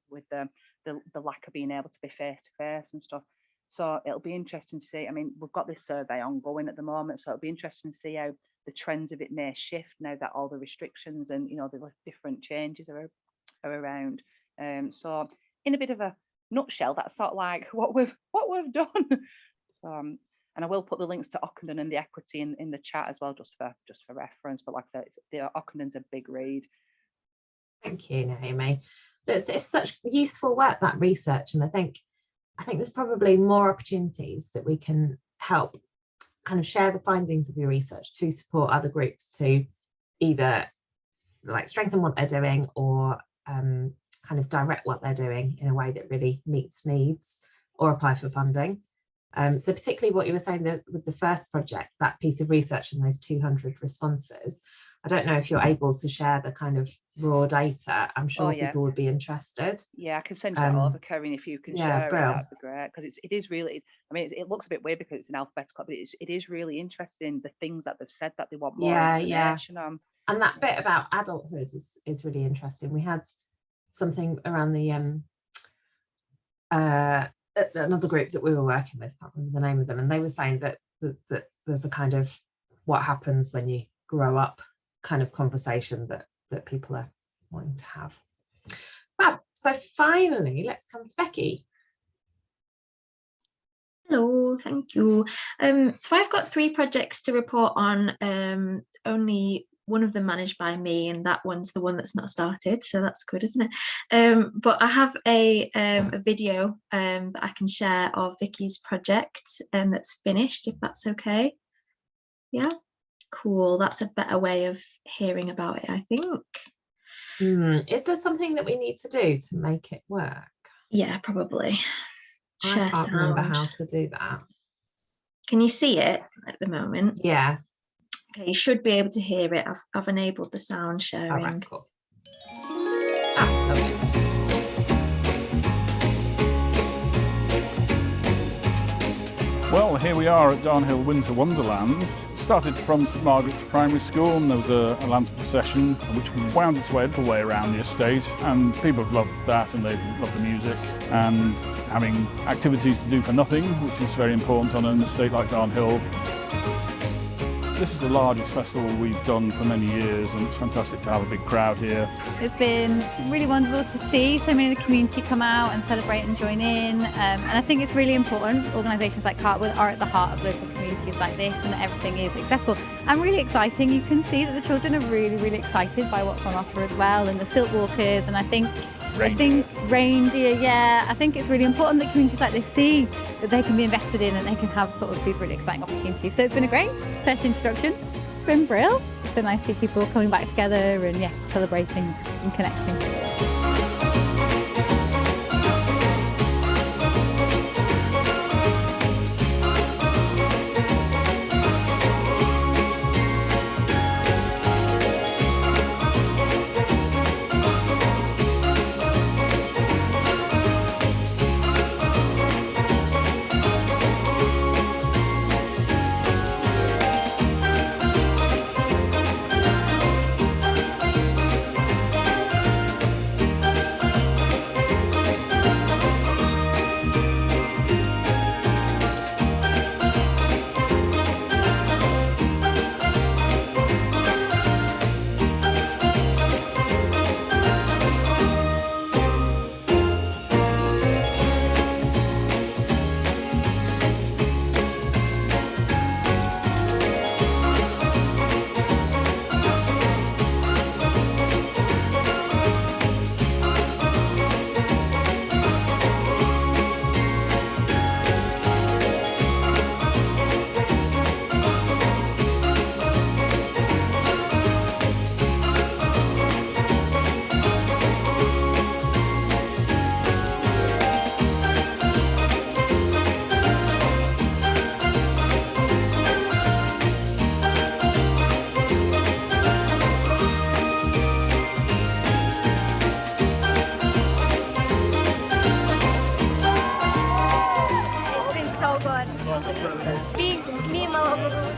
with the lack of being able to be face to face and stuff. So it'll be interesting to see. I mean, we've got this survey ongoing at the moment, so it'll be interesting to see how the trends of it may shift now that all the restrictions and the different changes are around. So in a bit of a nutshell, that's sort of like what we've done. And I will put the links to Ockenden and the equity in the chat as well, just for reference. But like I said, the Ockenden's a big read. Thank you, Naomi. It's such useful work, that research, and I think there's probably more opportunities that we can help kind of share the findings of your research to support other groups to either like strengthen what they're doing, or kind of direct what they're doing in a way that really meets needs, or apply for funding. So particularly what you were saying with the first project, that piece of research and those 200 responses, I don't know if you're able to share the kind of raw data. I'm sure people would be interested. Yeah, I can send you that over, Karen, if you can share it, that'd be great. Because it is really, I mean, it looks a bit weird because it's in alphabetical, but it is really interesting, the things that they've said that they want more information on. And that bit about adulthood is really interesting. We had something around the another group that we were working with, I can't remember the name of them, and they were saying that there's the kind of what happens when you grow up kind of conversation that people are wanting to have. Fab. So finally, let's come to Becky. Hello, thank you. So I've got 3 projects to report on, only one of them managed by me, and that one's the one that's not started, so that's good, isn't it? But I have a video that I can share of Vicky's project that's finished, if that's okay. Yeah, cool. That's a better way of hearing about it, I think. Is there something that we need to do to make it work? Yeah, probably. I can't remember how to do that. Can you see it at the moment? Yeah. Okay, you should be able to hear it. I've enabled the sound sharing. All right, cool. Well, here we are at Darnhill Winter Wonderland. It started from St Margaret's Primary School, and there was a lantern procession which wound its way around the estate, and people have loved that, and they've loved the music and having activities to do for nothing, which is very important on an estate like Darnhill. This is the largest festival we've done for many years, and it's fantastic to have a big crowd here. It's been really wonderful to see so many of the community come out and celebrate and join in, and I think it's really important organisations like Cartwheel are at the heart of local communities like this, and that everything is accessible and really exciting. You can see that the children are really excited by what's on offer as well, and the stilt walkers, and I think reindeer, yeah. I think it's really important that communities like this see that they can be invested in and they can have sort of these really exciting opportunities. So it's been a great first introduction. It's been brilliant. It's so nice to see people coming back together and celebrating and connecting.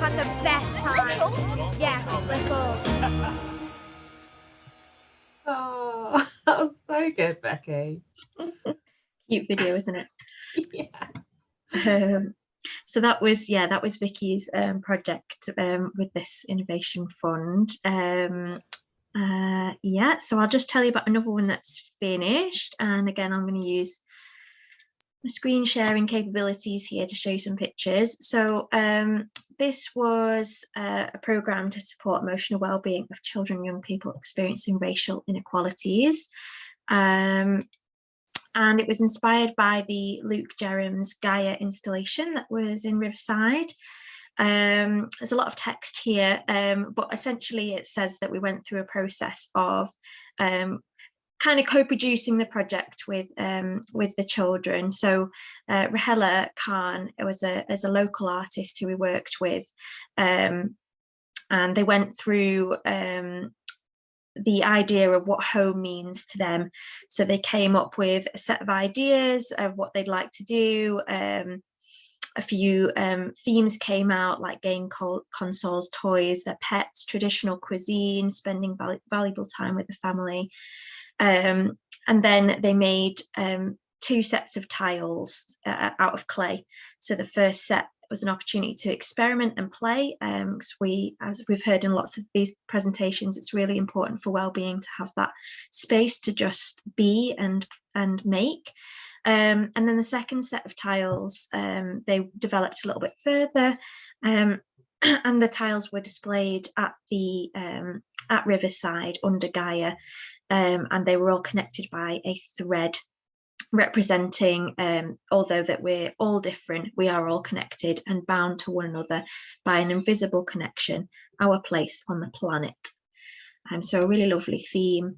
had the best time. Yeah, little. Oh, that was so good, Becky. Cute video, isn't it? Yeah. So that was Vicky's project with this innovation fund. Yeah, so I'll just tell you about another one that's finished, and again I'm going to use my screen sharing capabilities here to show you some pictures. So this was a programme to support emotional well-being of children and young people experiencing racial inequalities. And it was inspired by the Luke Jerram's Gaia installation that was in Riverside. There's a lot of text here, but essentially it says that we went through a process of kind of co-producing the project with the children. So Rahela Khan was a local artist who we worked with, and they went through the idea of what home means to them. So they came up with a set of ideas of what they'd like to do. A few themes came out, like game consoles, toys, their pets, traditional cuisine, spending valuable time with the family. And then they made 2 sets of tiles out of clay. So the first set was an opportunity to experiment and play, because as we've heard in lots of these presentations, it's really important for well-being to have that space to just be and make. And then the second set of tiles, they developed a little bit further, and the tiles were displayed at the at Riverside under Gaia, and they were all connected by a thread representing, although that we're all different, we are all connected and bound to one another by an invisible connection, our place on the planet. So a really lovely theme.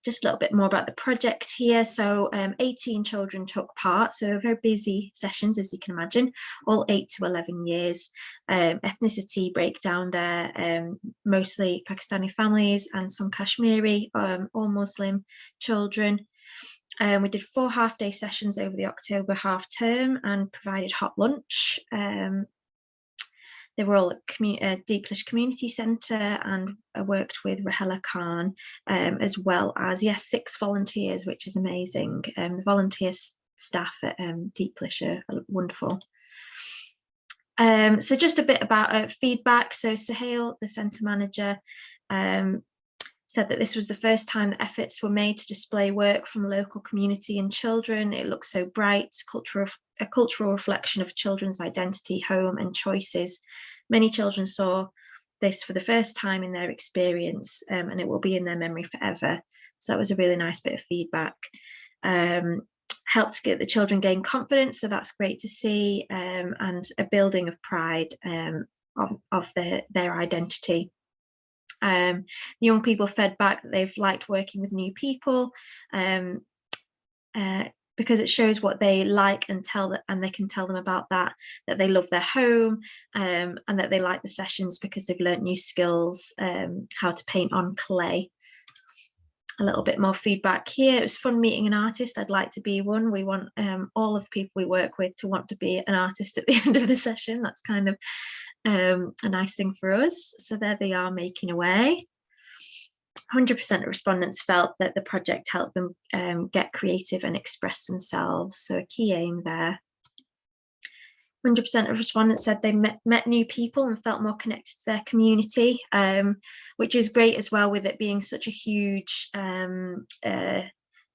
Just a little bit more about the project here. So 18 children took part, so very busy sessions, as you can imagine, all 8 to 11 years. Ethnicity breakdown there, mostly Pakistani families and some Kashmiri, all Muslim children. We did 4 half-day sessions over the October half term and provided hot lunch. They were all at Deeplish Community Centre, and I worked with Rahela Khan, as well as, 6 volunteers, which is amazing. The volunteer staff at Deeplish are wonderful. So just a bit about feedback. So Suhail, the centre manager, said that this was the first time that efforts were made to display work from the local community and children. It looks so bright, a cultural reflection of children's identity, home and choices. Many children saw this for the first time in their experience, and it will be in their memory forever. So that was a really nice bit of feedback. Helped get the children gain confidence, so that's great to see, and a building of pride of their identity. The young people fed back that they've liked working with new people, because it shows what they like and they can tell them about that they love their home, and that they like the sessions because they've learnt new skills, how to paint on clay. A little bit more feedback here. It was fun meeting an artist. I'd like to be one. We want all of the people we work with to want to be an artist at the end of the session. That's kind of a nice thing for us. So there they are, making away. 100% of respondents felt that the project helped them get creative and express themselves. So a key aim there. 100% of respondents said they met new people and felt more connected to their community, which is great as well, with it being such a huge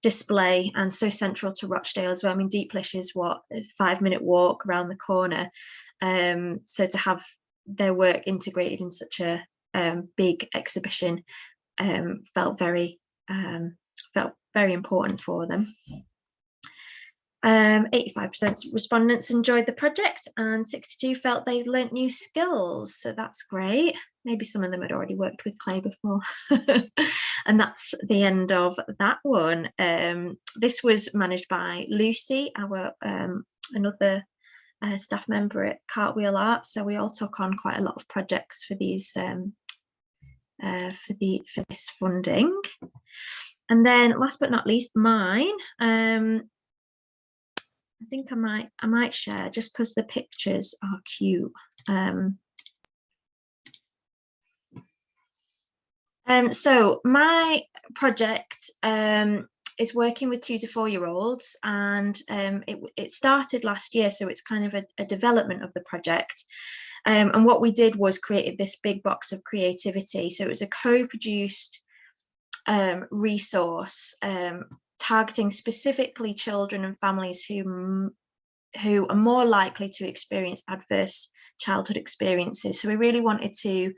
display and so central to Rochdale as well. I mean, Deeplish is what, a 5-minute walk around the corner. So to have their work integrated in such a big exhibition felt very important for them. 85% respondents enjoyed the project, and 62 felt they'd learnt new skills, so that's great. Maybe some of them had already worked with clay before. And that's the end of that one. This was managed by Lucy, our another staff member at Cartwheel Art, so we all took on quite a lot of projects for these for this funding. And then last but not least, mine. I think I might share, just because the pictures are cute. So my project is working with 2 to 4 year olds, and it started last year, so it's kind of a development of the project. And what we did was created this big box of creativity. So it was a co-produced resource targeting specifically children and families who are more likely to experience adverse childhood experiences. So we really wanted to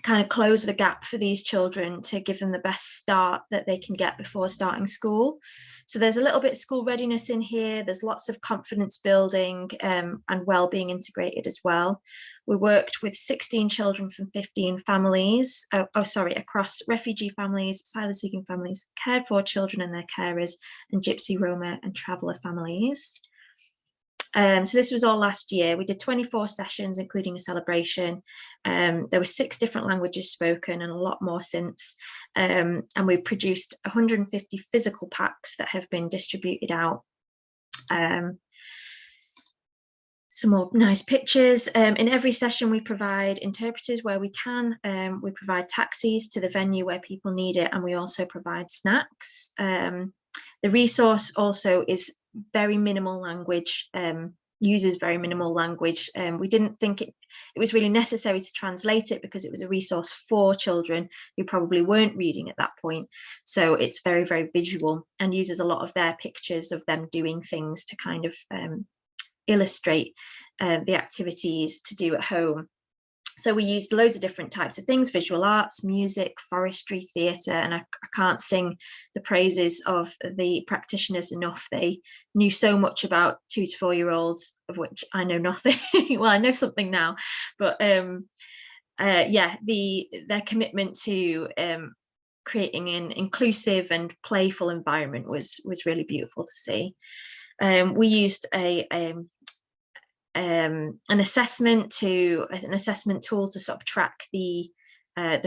kind of close the gap for these children to give them the best start that they can get before starting school. So there's a little bit of school readiness in here. There's lots of confidence building and well-being integrated as well. We worked with 16 children from 15 families, across refugee families, asylum-seeking families, cared for children and their carers, and Gypsy, Roma and traveller families. So this was all last year. We did 24 sessions, including a celebration. There were 6 different languages spoken and a lot more since. And we produced 150 physical packs that have been distributed out. Some more nice pictures. In every session, we provide interpreters where we can. We provide taxis to the venue where people need it, and we also provide snacks. The resource also is very minimal language, uses very minimal language. We didn't think it was really necessary to translate it because it was a resource for children who probably weren't reading at that point. So it's very, very visual and uses a lot of their pictures of them doing things to kind of illustrate the activities to do at home. So we used loads of different types of things: visual arts, music, forestry, theatre, and I can't sing the praises of the practitioners enough. They knew so much about 2 to 4 year olds, of which I know nothing. Well, I know something now, but yeah, their commitment to creating an inclusive and playful environment was really beautiful to see. We used an assessment tool to sort of track the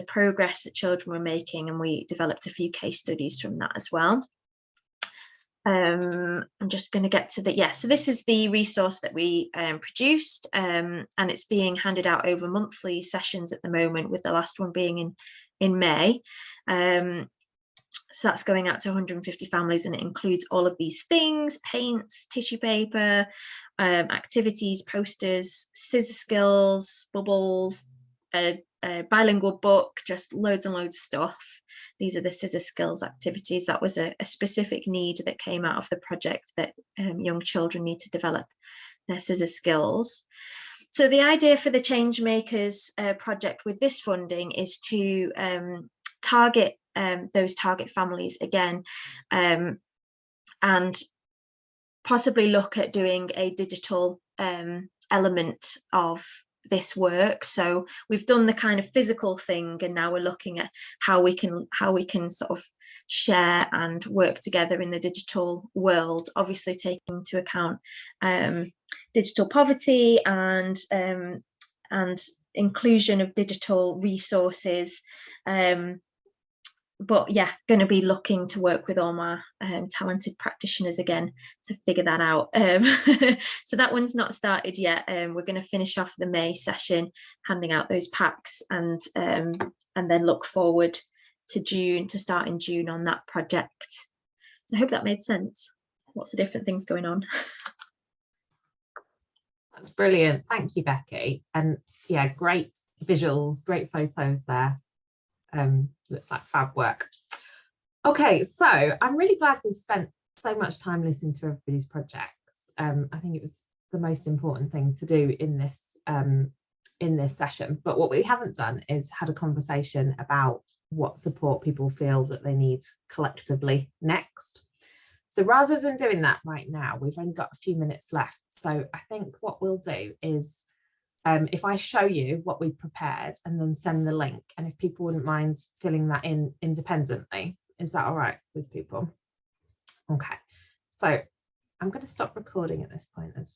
progress that children were making, and we developed a few case studies from that as well. I'm just going to get to so this is the resource that we produced, and it's being handed out over monthly sessions at the moment, with the last one being in May. So that's going out to 150 families, and it includes all of these things: paints, tissue paper, activities, posters, scissor skills, bubbles, a bilingual book, just loads and loads of stuff. These are the scissor skills activities. That was a specific need that came out of the project, that young children need to develop their scissor skills. So the idea for the Changemakers project with this funding is to target those target families again, and possibly look at doing a digital element of this work. So we've done the kind of physical thing, and now we're looking at how we can sort of share and work together in the digital world, obviously taking into account digital poverty and inclusion of digital resources. But yeah, going to be looking to work with all my talented practitioners again to figure that out. So that one's not started yet. We're going to finish off the May session handing out those packs, and then look forward to June, to start in June on that project. So I hope that made sense. Lots of different things going on. That's brilliant. Thank you, Becky. And yeah, great visuals, great photos there. Looks like fab work. Okay, so I'm really glad we've spent so much time listening to everybody's projects. I think it was the most important thing to do in this session. But what we haven't done is had a conversation about what support people feel that they need collectively next. So rather than doing that right now, we've only got a few minutes left. So I think what we'll do is if I show you what we've prepared and then send the link, and if people wouldn't mind filling that in independently, is that all right with people? Okay, so I'm going to stop recording at this point as